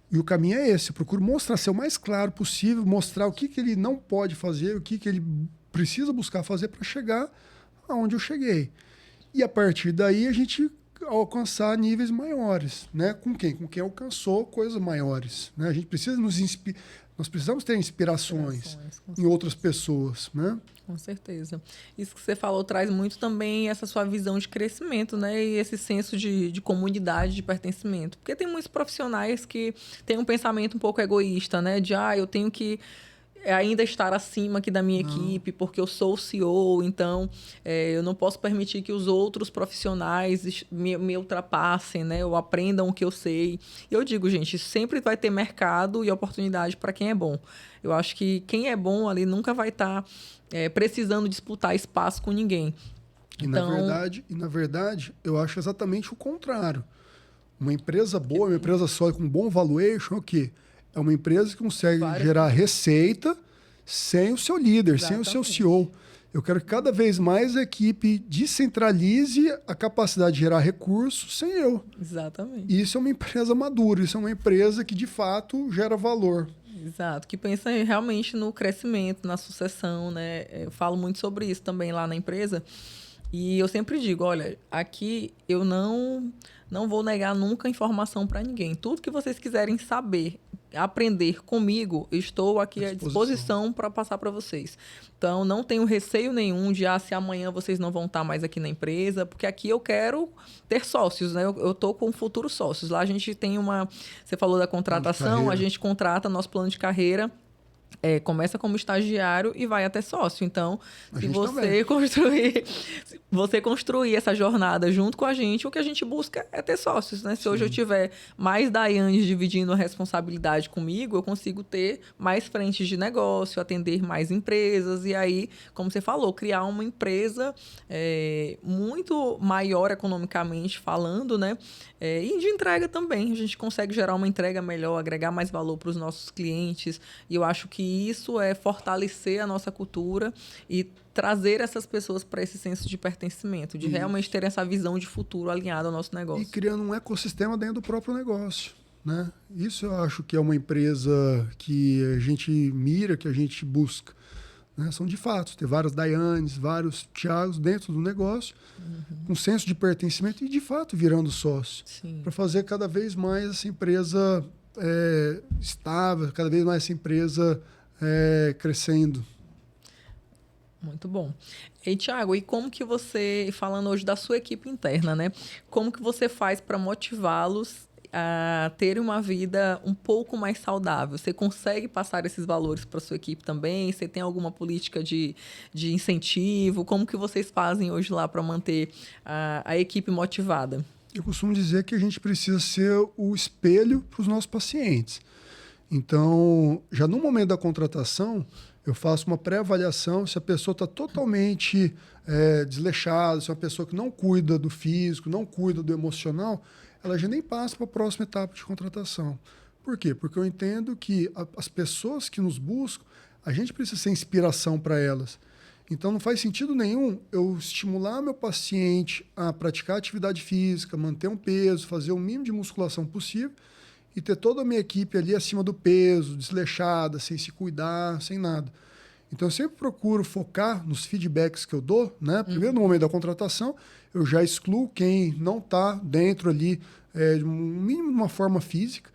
E o caminho é esse. Eu procuro mostrar, ser o mais claro possível, mostrar o que ele não pode fazer, o que ele precisa buscar fazer para chegar aonde eu cheguei. E a partir daí a gente alcançar níveis maiores, né? Com quem? Com quem alcançou coisas maiores, né? A gente precisa nós precisamos ter inspirações em outras pessoas, né? Com certeza. Isso que você falou traz muito também essa sua visão de crescimento, né? E esse senso de comunidade, de pertencimento. Porque tem muitos profissionais que têm um pensamento um pouco egoísta, né? De, eu tenho que ainda estar acima aqui da minha equipe, porque eu sou o CEO, então eu não posso permitir que os outros profissionais me ultrapassem, né? Ou aprendam o que eu sei. E eu digo, gente, sempre vai ter mercado e oportunidade para quem é bom. Eu acho que quem é bom ali nunca vai estar precisando disputar espaço com ninguém. E, na verdade, eu acho exatamente o contrário. Uma empresa boa, uma empresa sólida com bom valuation, é o quê? É uma empresa que consegue gerar receita sem o seu líder, sem o seu CEO. Eu quero que cada vez mais a equipe descentralize a capacidade de gerar recursos sem eu. Exatamente. Isso é uma empresa madura, isso é uma empresa que de fato gera valor. Exato, que pensa realmente no crescimento, na sucessão, né? Eu falo muito sobre isso também lá na empresa. E eu sempre digo, olha, aqui eu não vou negar nunca informação para ninguém. Tudo que vocês quiserem saber, aprender comigo, estou aqui à disposição para passar para vocês. Então, não tenho receio nenhum de se amanhã vocês não vão estar mais aqui na empresa, porque aqui eu quero ter sócios, né? Eu estou com futuros sócios. Lá a gente tem você falou da contratação, a gente contrata nosso plano de carreira. Começa como estagiário e vai até sócio. Então, se você construir essa jornada junto com a gente, o que a gente busca é ter sócios, né? Se hoje eu tiver mais Daiane dividindo a responsabilidade comigo, eu consigo ter mais frentes de negócio, atender mais empresas e aí, como você falou, criar uma empresa muito maior economicamente falando, né? E de entrega também. A gente consegue gerar uma entrega melhor, agregar mais valor para os nossos clientes. E eu acho que isso é fortalecer a nossa cultura e trazer essas pessoas para esse senso de pertencimento, de realmente ter essa visão de futuro alinhada ao nosso negócio. E criando um ecossistema dentro do próprio negócio, né? Isso eu acho que é uma empresa que a gente mira, que a gente busca. Né? São de fato, ter vários Daianes, vários Thiagos dentro do negócio, com senso de pertencimento e de fato virando sócio. Para fazer cada vez mais essa empresa estável, cada vez mais essa empresa crescendo. Muito bom. E, Thiago, e como que você, falando hoje da sua equipe interna, né? Como que você faz para motivá-los a ter uma vida um pouco mais saudável? Você consegue passar esses valores para sua equipe também? Você tem alguma política de incentivo? Como que vocês fazem hoje lá para manter a equipe motivada? Eu costumo dizer que a gente precisa ser o espelho para os nossos pacientes. Então, já no momento da contratação, eu faço uma pré-avaliação se a pessoa está totalmente desleixada, se é uma pessoa que não cuida do físico, não cuida do emocional, ela já nem passa para a próxima etapa de contratação. Por quê? Porque eu entendo que as pessoas que nos buscam, a gente precisa ser inspiração para elas. Então não faz sentido nenhum eu estimular meu paciente a praticar atividade física, manter um peso, fazer o mínimo de musculação possível e ter toda a minha equipe ali acima do peso, desleixada, sem se cuidar, sem nada. Então eu sempre procuro focar nos feedbacks que eu dou, né? Primeiro, no momento da contratação, eu já excluo quem não está dentro ali, de um mínimo de uma forma física.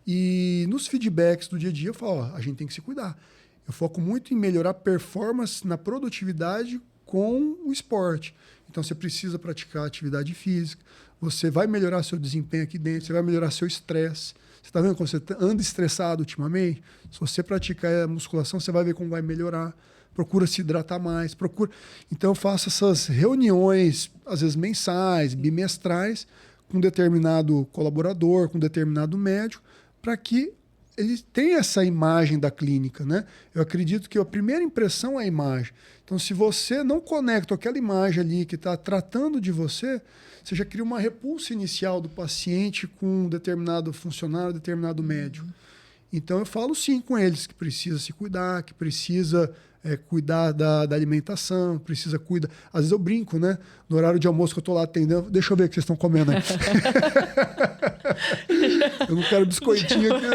E nos feedbacks do dia a dia eu falo, a gente tem que se cuidar. Eu foco muito em melhorar a performance na produtividade com o esporte. Então você precisa praticar atividade física, você vai melhorar seu desempenho aqui dentro, você vai melhorar seu estresse. Você está vendo quando você anda estressado ultimamente? Se você praticar a musculação, você vai ver como vai melhorar. procura se hidratar mais, procura. Então eu faço essas reuniões, às vezes mensais, bimestrais, com determinado colaborador, com determinado médico, para que ele tenha essa imagem da clínica, né? Eu acredito que a primeira impressão é a imagem. Então, se você não conecta aquela imagem ali que está tratando de você, você já cria uma repulsa inicial do paciente com um determinado funcionário, determinado médico. Então, eu falo sim com eles que precisa se cuidar, que precisa cuidar da alimentação, precisa cuidar. Às vezes eu brinco, né? No horário de almoço que eu estou lá atendendo, deixa eu ver o que vocês estão comendo aí. Eu não quero biscoitinho aqui.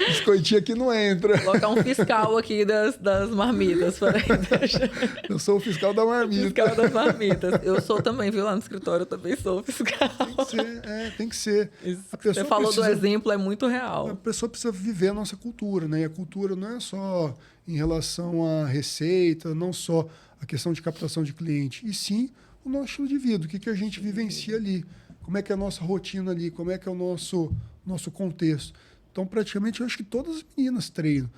Biscoitinho aqui não entra. Colocar um fiscal aqui das marmitas. Eu sou o fiscal da marmita. Fiscal das marmitas. Eu sou também, viu? Lá no escritório eu também sou fiscal. Tem que ser. Você falou do exemplo, é muito real. A pessoa precisa viver a nossa cultura, né? E a cultura não é só em relação à receita, não só a questão de captação de cliente, e sim o nosso estilo de vida, o que a gente vivencia ali, como é que é a nossa rotina ali, como é que é o nosso contexto. Então, praticamente, eu acho que todas as meninas treinam.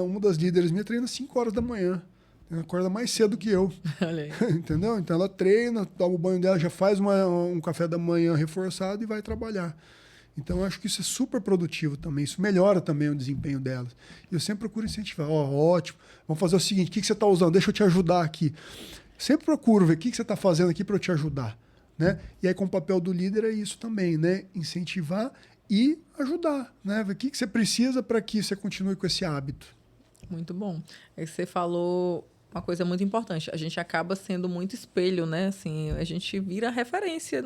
Uma das líderes minha treina às 5 horas da manhã. Ela acorda mais cedo que eu. Olha aí. Entendeu? Então, ela treina, toma o banho dela, já faz um café da manhã reforçado e vai trabalhar. Então, eu acho que isso é super produtivo também. Isso melhora também o desempenho delas. E eu sempre procuro incentivar. Ótimo. Vamos fazer o seguinte, o que você está usando? Deixa eu te ajudar aqui. Sempre procuro ver o que você está fazendo aqui para eu te ajudar. Né? E aí, com o papel do líder, é isso também, né? Incentivar e ajudar. Né? Ver o que você precisa para que você continue com esse hábito. Muito bom. É que você falou uma coisa muito importante. A gente acaba sendo muito espelho, né? Assim, a gente vira referência.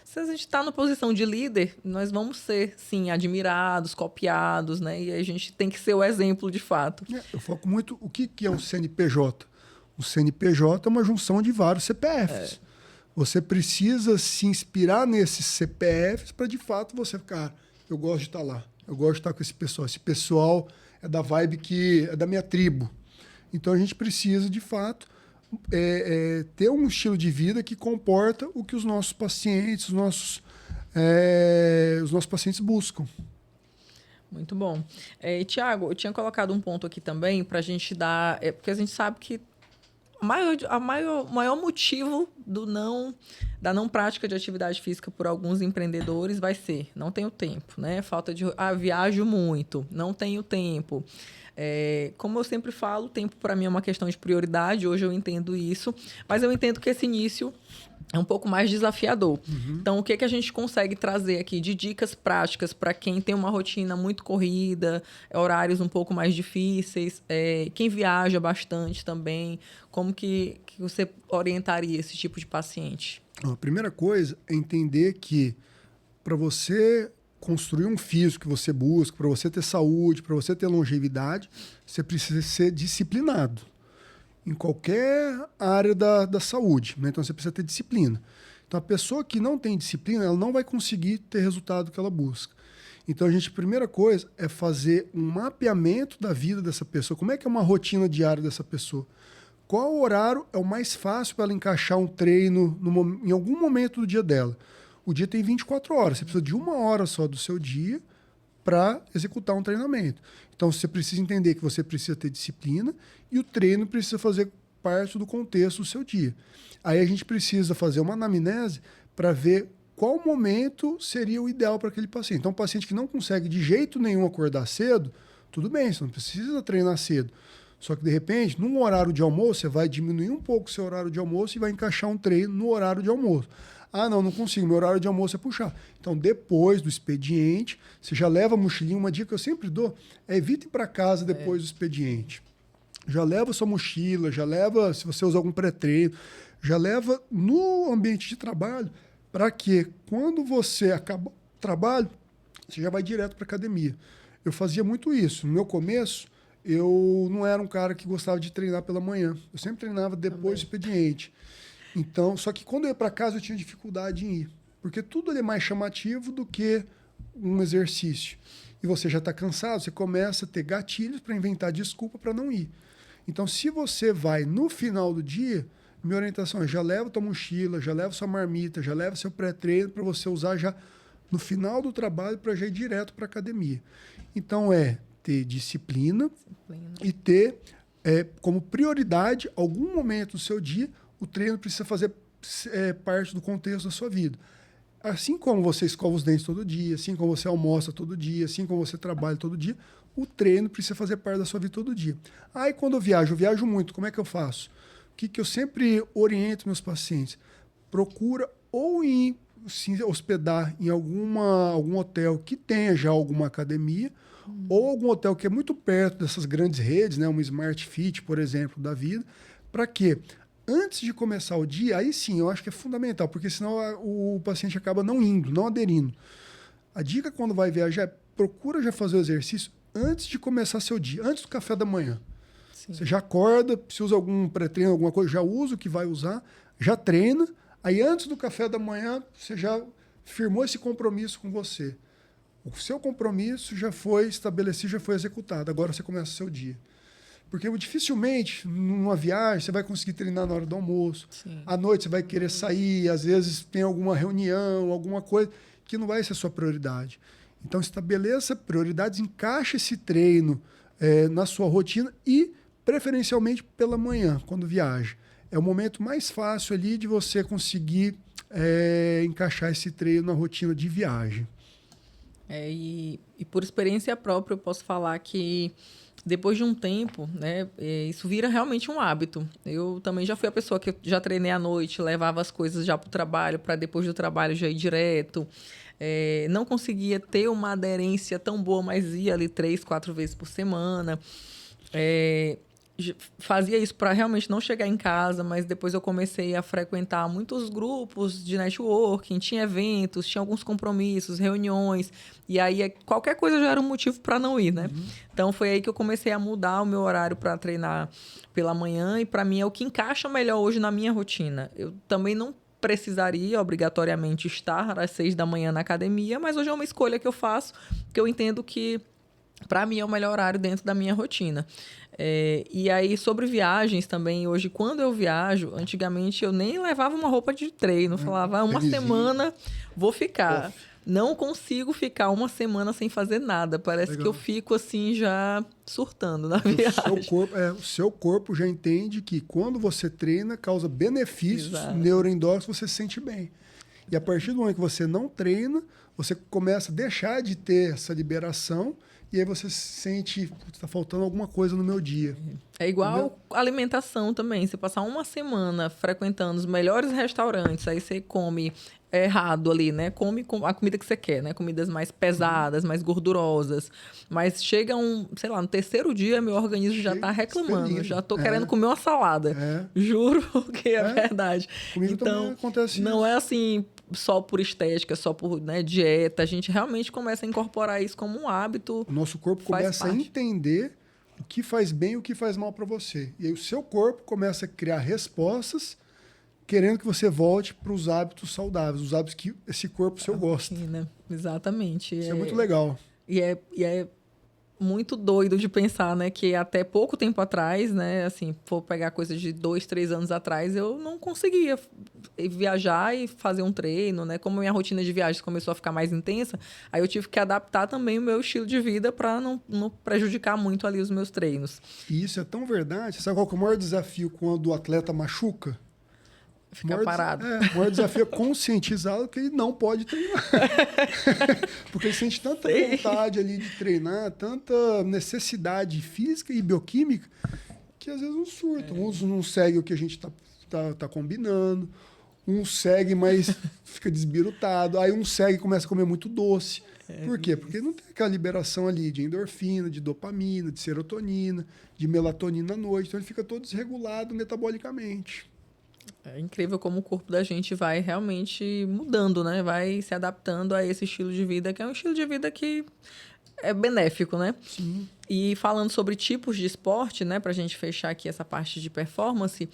Se a gente está na posição de líder, nós vamos ser, sim, admirados, copiados, né? E a gente tem que ser o exemplo de fato. Eu foco muito o que é um CNPJ. O CNPJ é uma junção de vários CPFs. Você precisa se inspirar nesses CPFs para, de fato, você ficar... eu gosto de estar lá. Eu gosto de estar com esse pessoal. Esse pessoal é da vibe que é da minha tribo. Então, a gente precisa, de fato, ter um estilo de vida que comporta o que os nossos pacientes, os nossos pacientes buscam. Muito bom. Tiago, eu tinha colocado um ponto aqui também para a gente dar... porque a gente sabe que o maior motivo da não prática de atividade física por alguns empreendedores vai ser: não tenho tempo, né? Falta de... viajo muito, não tenho tempo. Como eu sempre falo, o tempo para mim é uma questão de prioridade. Hoje eu entendo isso, mas eu entendo que esse início é um pouco mais desafiador. Uhum. Então, o que a gente consegue trazer aqui de dicas práticas para quem tem uma rotina muito corrida, horários um pouco mais difíceis, quem viaja bastante também, como que você orientaria esse tipo de paciente? A primeira coisa é entender que para você construir um físico que você busca, para você ter saúde, para você ter longevidade, você precisa ser disciplinado em qualquer área da saúde, né? Então, você precisa ter disciplina. Então, a pessoa que não tem disciplina, ela não vai conseguir ter resultado que ela busca. Então, a primeira coisa é fazer um mapeamento da vida dessa pessoa. Como é que é uma rotina diária dessa pessoa? Qual horário é o mais fácil para ela encaixar um treino em algum momento do dia dela? O dia tem 24 horas. Você precisa de 1 hora só do seu dia para executar um treinamento. Então, você precisa entender que você precisa ter disciplina e o treino precisa fazer parte do contexto do seu dia. Aí a gente precisa fazer uma anamnese para ver qual momento seria o ideal para aquele paciente. Então, um paciente que não consegue de jeito nenhum acordar cedo, tudo bem, você não precisa treinar cedo. Só que, de repente, num horário de almoço, você vai diminuir um pouco o seu horário de almoço e vai encaixar um treino no horário de almoço. Ah, não consigo, meu horário de almoço é puxar. Então, depois do expediente, você já leva a mochilinha. Uma dica que eu sempre dou é evite ir para casa depois do expediente. Já leva sua mochila, já leva, se você usa algum pré-treino, já leva no ambiente de trabalho para que, quando você acaba o trabalho, você já vai direto para a academia. Eu fazia muito isso. No meu começo, eu não era um cara que gostava de treinar pela manhã. Eu sempre treinava depois do expediente. Então, só que quando eu ia para casa, eu tinha dificuldade em ir. Porque tudo ali é mais chamativo do que um exercício. E você já está cansado, você começa a ter gatilhos para inventar desculpa para não ir. Então, se você vai no final do dia, minha orientação é: já leva tua mochila, já leva sua marmita, já leva seu pré-treino para você usar já no final do trabalho para já ir direto para a academia. Então, ter disciplina. E ter como prioridade, algum momento do seu dia, o treino precisa fazer parte do contexto da sua vida. Assim como você escova os dentes todo dia, assim como você almoça todo dia, assim como você trabalha todo dia, o treino precisa fazer parte da sua vida todo dia. Aí quando eu viajo muito, como é que eu faço? O que eu sempre oriento meus pacientes? Procura ou se hospedar em algum hotel que tenha já alguma academia, ou algum hotel que é muito perto dessas grandes redes, né, uma Smart Fit, por exemplo, da vida. Para quê? Antes de começar o dia, aí sim, eu acho que é fundamental, porque senão o paciente acaba não indo, não aderindo. A dica quando vai viajar é procura já fazer o exercício antes de começar seu dia, antes do café da manhã. Sim. Você já acorda, se usa algum pré-treino, alguma coisa, já usa o que vai usar, já treina, aí antes do café da manhã você já firmou esse compromisso com você. O seu compromisso já foi estabelecido, já foi executado. Agora você começa o seu dia. Porque dificilmente, numa viagem, você vai conseguir treinar na hora do almoço. Sim. À noite você vai querer sair, às vezes tem alguma reunião, alguma coisa que não vai ser a sua prioridade. Então estabeleça prioridades, encaixe esse treino na sua rotina e, preferencialmente, pela manhã, quando viaja. É o momento mais fácil ali de você conseguir encaixar esse treino na rotina de viagem. E por experiência própria eu posso falar que depois de um tempo, né, isso vira realmente um hábito. Eu também já fui a pessoa que já treinei à noite, levava as coisas já para o trabalho, para depois do trabalho já ir direto. Não conseguia ter uma aderência tão boa, mas ia ali 3, 4 vezes por semana. Fazia isso para realmente não chegar em casa, mas depois eu comecei a frequentar muitos grupos de networking, tinha eventos, tinha alguns compromissos, reuniões, e aí qualquer coisa já era um motivo para não ir, né? Uhum. Então foi aí que eu comecei a mudar o meu horário para treinar pela manhã, e para mim é o que encaixa melhor hoje na minha rotina. Eu também não precisaria obrigatoriamente estar às 6 da manhã na academia, mas hoje é uma escolha que eu faço, que eu entendo que para mim é o melhor horário dentro da minha rotina. E aí, sobre viagens também, hoje, quando eu viajo, antigamente eu nem levava uma roupa de treino. Falava, uma semana vou ficar. Não consigo ficar uma semana sem fazer nada. Parece que eu fico assim, já surtando na viagem. O seu corpo já entende que quando você treina, causa benefícios neuroendócrinos, você se sente bem. E a partir do momento que você não treina, você começa a deixar de ter essa liberação. E aí você sente que está faltando alguma coisa no meu dia. É igual alimentação também. Você passar uma semana frequentando os melhores restaurantes, aí você come errado ali, né? Come a comida que você quer, né? Comidas mais pesadas, mais gordurosas. Mas chega sei lá, no terceiro dia, meu organismo já está reclamando. Já estou querendo comer uma salada. Juro que é verdade. Comigo também acontece não isso. É assim só por estética, só por dieta. A gente realmente começa a incorporar isso como um hábito. O nosso corpo começa a entender o que faz bem e o que faz mal para você. E aí o seu corpo começa a criar respostas querendo que você volte para os hábitos saudáveis, os hábitos que esse corpo seu gosta. Né? Exatamente. Isso é muito legal. E é muito doido de pensar, né, que até pouco tempo atrás, né, assim, for pegar coisa de 2, 3 anos atrás, eu não conseguia viajar e fazer um treino, né, como minha rotina de viagens começou a ficar mais intensa, aí eu tive que adaptar também o meu estilo de vida para não prejudicar muito ali os meus treinos. E isso é tão verdade. Sabe qual que é o maior desafio quando o atleta machuca? Ficar parado. O maior desafio é conscientizá-lo que ele não pode treinar. Porque ele sente tanta vontade ali de treinar, tanta necessidade física e bioquímica, que às vezes não surta. Uns não seguem o que a gente tá combinando, uns segue, mas fica desbirutado. Aí um segue e começa a comer muito doce. Por quê? Porque não tem aquela liberação ali de endorfina, de dopamina, de serotonina, de melatonina à noite. Então ele fica todo desregulado metabolicamente. É incrível como o corpo da gente vai realmente mudando, né? Vai se adaptando a esse estilo de vida, que é um estilo de vida que é benéfico, né? Sim. E falando sobre tipos de esporte, né? Pra gente fechar aqui essa parte de performance,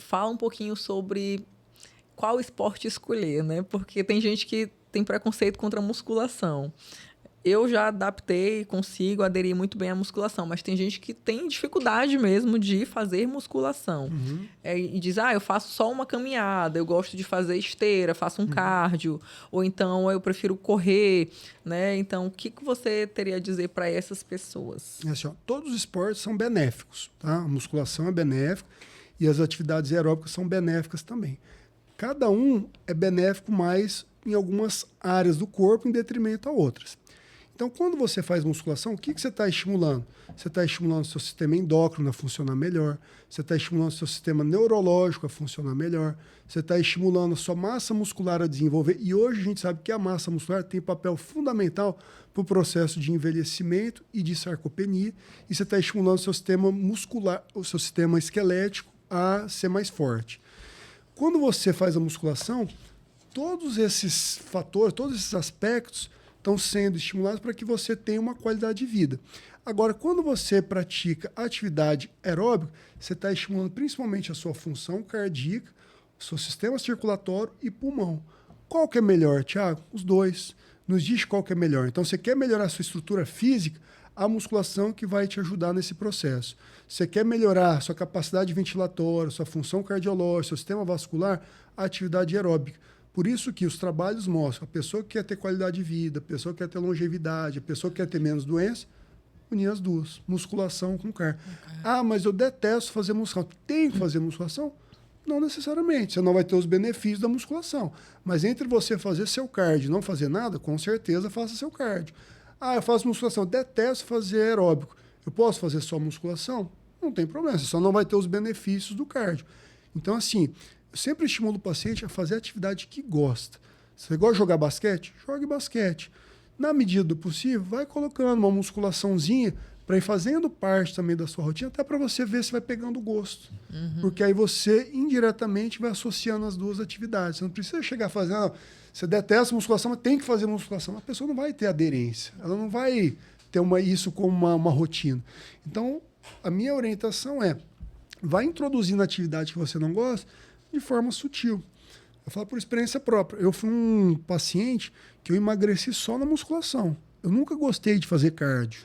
fala um pouquinho sobre qual esporte escolher, né? Porque tem gente que tem preconceito contra a musculação. eu já adaptei, consigo aderir muito bem à musculação, mas tem gente que tem dificuldade mesmo de fazer musculação. E diz, eu faço só uma caminhada, eu gosto de fazer esteira, faço um cardio, ou então eu prefiro correr, né? Então, o que você teria a dizer para essas pessoas? É assim, ó, todos os esportes são benéficos, tá? A musculação é benéfica e as atividades aeróbicas são benéficas também. Cada um é benéfico mais em algumas áreas do corpo em detrimento a outras. Então, quando você faz musculação, o que você está estimulando? Você está estimulando o seu sistema endócrino a funcionar melhor, você está estimulando o seu sistema neurológico a funcionar melhor, você está estimulando a sua massa muscular a desenvolver. E hoje a gente sabe que a massa muscular tem papel fundamental para o processo de envelhecimento e de sarcopenia, e você está estimulando o seu sistema muscular, o seu sistema esquelético a ser mais forte. Quando você faz a musculação, todos esses fatores, todos esses aspectos estão sendo estimulados para que você tenha uma qualidade de vida. Agora, quando você pratica atividade aeróbica, você está estimulando principalmente a sua função cardíaca, o seu sistema circulatório e pulmão. Qual que é melhor, Thiago? Os dois. Nos diz qual que é melhor. Então, você quer melhorar a sua estrutura física, a musculação que vai te ajudar nesse processo. Você quer melhorar a sua capacidade ventilatória, sua função cardiológica, seu sistema vascular, a atividade aeróbica. Por isso que os trabalhos mostram a pessoa que quer ter qualidade de vida, a pessoa que quer ter longevidade, a pessoa que quer ter menos doença, unir as duas, musculação com cardio. Mas eu detesto fazer musculação. Tem que fazer musculação? Não necessariamente. Você não vai ter os benefícios da musculação. Mas entre você fazer seu cardio e não fazer nada, com certeza faça seu cardio. Eu faço musculação, eu detesto fazer aeróbico. Eu posso fazer só musculação? Não tem problema, você só não vai ter os benefícios do cardio. Então, assim, eu sempre estimulo o paciente a fazer a atividade que gosta. Você gosta de jogar basquete? Jogue basquete. Na medida do possível, vai colocando uma musculaçãozinha para ir fazendo parte também da sua rotina, até para você ver se vai pegando gosto. Porque aí você, indiretamente, vai associando as duas atividades. Você não precisa chegar fazendo... Você detesta musculação, mas tem que fazer musculação. A pessoa não vai ter aderência. Ela não vai ter isso como uma rotina. Então, a minha orientação é: vai introduzindo atividade que você não gosta de forma sutil. Eu falo por experiência própria. Eu fui um paciente que eu emagreci só na musculação. Eu nunca gostei de fazer cardio.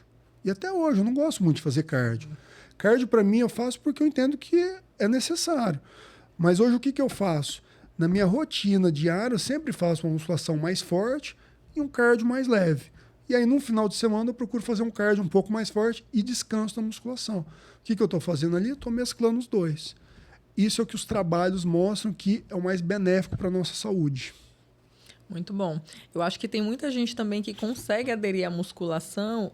E até hoje eu não gosto muito de fazer cardio. Cardio, para mim, eu faço porque eu entendo que é necessário. Mas hoje o que eu faço? Na minha rotina diária, eu sempre faço uma musculação mais forte e um cardio mais leve. E aí, no final de semana, eu procuro fazer um cardio um pouco mais forte e descanso na musculação. O que eu estou fazendo ali? Estou mesclando os dois. Isso é o que os trabalhos mostram que é o mais benéfico para a nossa saúde. Muito bom. Eu acho que tem muita gente também que consegue aderir à musculação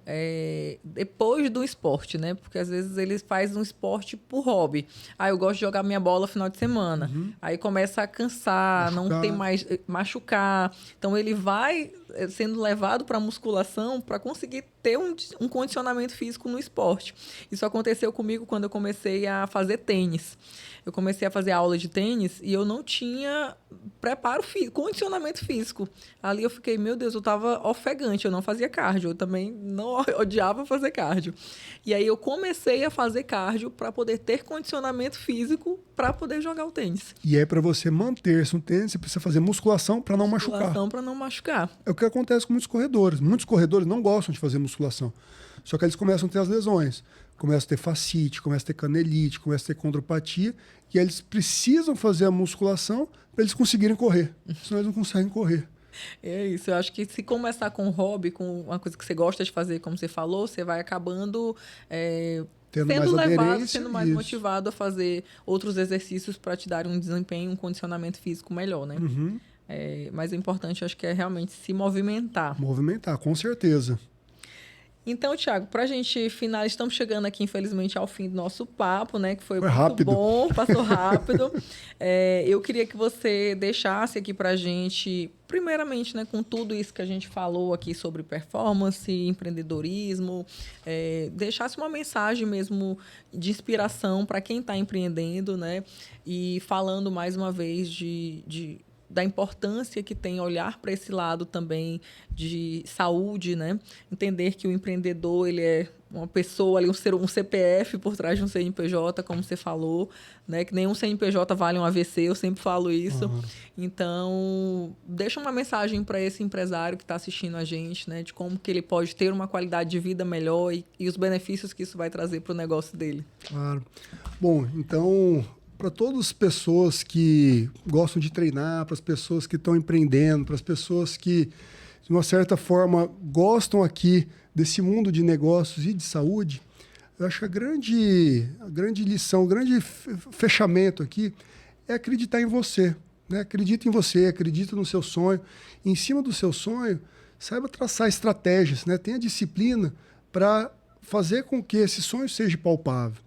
depois do esporte, né? Porque às vezes eles fazem um esporte por hobby. Eu gosto de jogar minha bola no final de semana. Aí começa a cansar, não tem mais... Machucar. Então ele vai sendo levado para a musculação para conseguir ter um condicionamento físico no esporte. Isso aconteceu comigo quando eu comecei a fazer tênis. Eu comecei a fazer aula de tênis e eu não tinha preparo físico, condicionamento físico. Ali eu fiquei, meu Deus, eu estava ofegante, eu não fazia cardio, eu também não odiava fazer cardio. E aí eu comecei a fazer cardio para poder ter condicionamento físico para poder jogar o tênis. E é para você manter-se no tênis, você precisa fazer musculação para não machucar. Musculação para não machucar. É o que acontece com muitos corredores. Muitos corredores não gostam de fazer musculação. Só que eles começam a ter as lesões. Começam a ter fascite, começam a ter canelite, começam a ter condropatia. E aí eles precisam fazer a musculação para eles conseguirem correr. Senão eles não conseguem correr. É isso. Eu acho que se começar com um hobby, com uma coisa que você gosta de fazer, como você falou, você vai acabando sendo mais motivado a fazer outros exercícios para te dar um desempenho, um condicionamento físico melhor, né? Mas o importante, eu acho que é realmente se movimentar. Movimentar, com certeza. Então, Thiago, para a gente finalizar, estamos chegando aqui, infelizmente, ao fim do nosso papo, né? Que foi muito rápido. Bom, passou rápido. Eu queria que você deixasse aqui para a gente, primeiramente, né, com tudo isso que a gente falou aqui sobre performance, empreendedorismo, deixasse uma mensagem mesmo de inspiração para quem está empreendendo, né? E falando mais uma vez de da importância que tem olhar para esse lado também de saúde, né? Entender que o empreendedor, ele é uma pessoa ali, um CPF por trás de um CNPJ, como você falou, né? Que nenhum CNPJ vale um AVC, eu sempre falo isso. Uhum. Então, deixa uma mensagem para esse empresário que está assistindo a gente, né? De como que ele pode ter uma qualidade de vida melhor e os benefícios que isso vai trazer para o negócio dele. Claro. Bom, então, para todas as pessoas que gostam de treinar, para as pessoas que estão empreendendo, para as pessoas que, de uma certa forma, gostam aqui desse mundo de negócios e de saúde, eu acho que a grande lição, o grande fechamento aqui é acreditar em você. Né? Acredita em você, acredita no seu sonho. E em cima do seu sonho, saiba traçar estratégias, né? Tenha disciplina para fazer com que esse sonho seja palpável.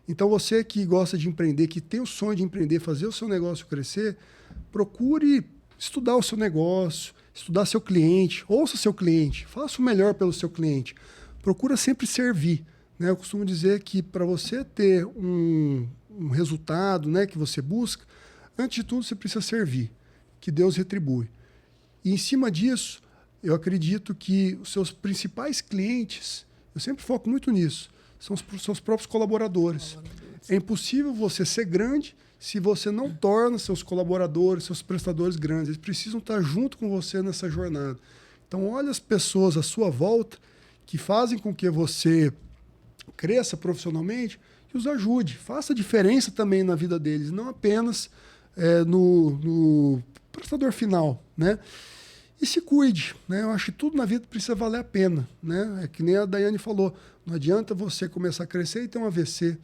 Então, você que gosta de empreender, que tem o sonho de empreender, fazer o seu negócio crescer, procure estudar o seu negócio, estudar seu cliente, ouça seu cliente, faça o melhor pelo seu cliente. Procura sempre servir. Né? Eu costumo dizer que para você ter um resultado, né, que você busca, antes de tudo você precisa servir, que Deus retribui. E em cima disso, eu acredito que os seus principais clientes, eu sempre foco muito nisso, são os seus próprios colaboradores. É impossível você ser grande se você não torna seus colaboradores, seus prestadores grandes. Eles precisam estar junto com você nessa jornada. Então, olha as pessoas à sua volta que fazem com que você cresça profissionalmente e os ajude. Faça diferença também na vida deles, não apenas no prestador final, né? E se cuide, né? Eu acho que tudo na vida precisa valer a pena, né? É que nem a Daiane falou, não adianta você começar a crescer e ter um AVC.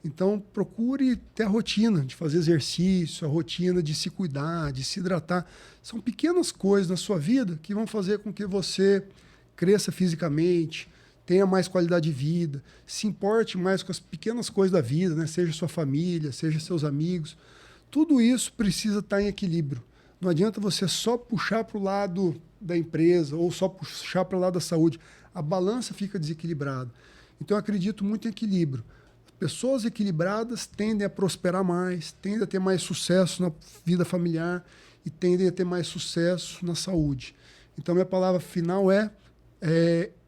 Então, procure ter a rotina de fazer exercício, a rotina de se cuidar, de se hidratar. São pequenas coisas na sua vida que vão fazer com que você cresça fisicamente, tenha mais qualidade de vida, se importe mais com as pequenas coisas da vida, né? Seja sua família, seja seus amigos. Tudo isso precisa estar em equilíbrio. Não adianta você só puxar para o lado da empresa ou só puxar para o lado da saúde. A balança fica desequilibrada. Então, eu acredito muito em equilíbrio. Pessoas equilibradas tendem a prosperar mais, tendem a ter mais sucesso na vida familiar e tendem a ter mais sucesso na saúde. Então, minha palavra final é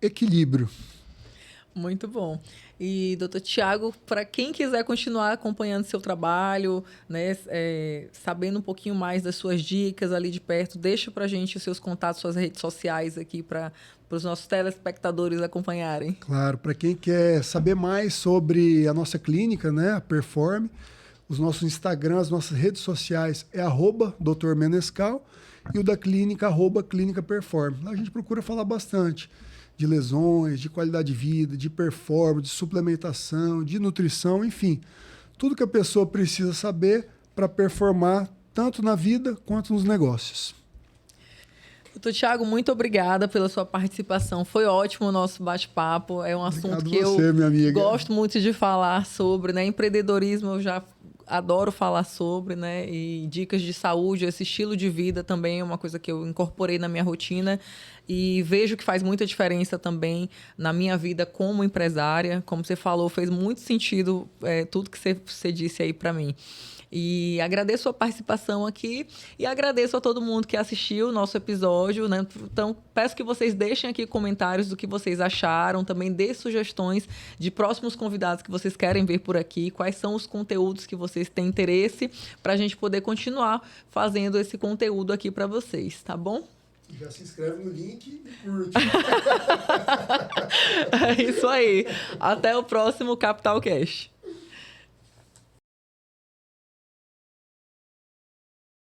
equilíbrio. Muito bom. E, doutor Tiago, para quem quiser continuar acompanhando seu trabalho, né, sabendo um pouquinho mais das suas dicas ali de perto, deixa para a gente os seus contatos, suas redes sociais aqui para os nossos telespectadores acompanharem. Claro, para quem quer saber mais sobre a nossa clínica, né, a Perform, os nossos Instagram, as nossas redes sociais é @Dr. Menescal e o da clínica @Clínica Perform. Lá a gente procura falar bastante de lesões, de qualidade de vida, de performance, de suplementação, de nutrição, enfim. Tudo que a pessoa precisa saber para performar tanto na vida quanto nos negócios. Doutor Tiago, muito obrigada pela sua participação. Foi ótimo o nosso bate-papo. É um assunto que eu gosto muito de falar sobre, né? Empreendedorismo eu já adoro falar sobre, né? E dicas de saúde, esse estilo de vida também é uma coisa que eu incorporei na minha rotina e vejo que faz muita diferença também na minha vida como empresária. Como você falou, fez muito sentido tudo que você disse aí para mim. E agradeço a participação aqui e agradeço a todo mundo que assistiu o nosso episódio, né? Então, peço que vocês deixem aqui comentários do que vocês acharam, também dê sugestões de próximos convidados que vocês querem ver por aqui, quais são os conteúdos que vocês têm interesse, para a gente poder continuar fazendo esse conteúdo aqui para vocês, tá bom? Já se inscreve no link e curte. É isso aí. Até o próximo Capital Cash.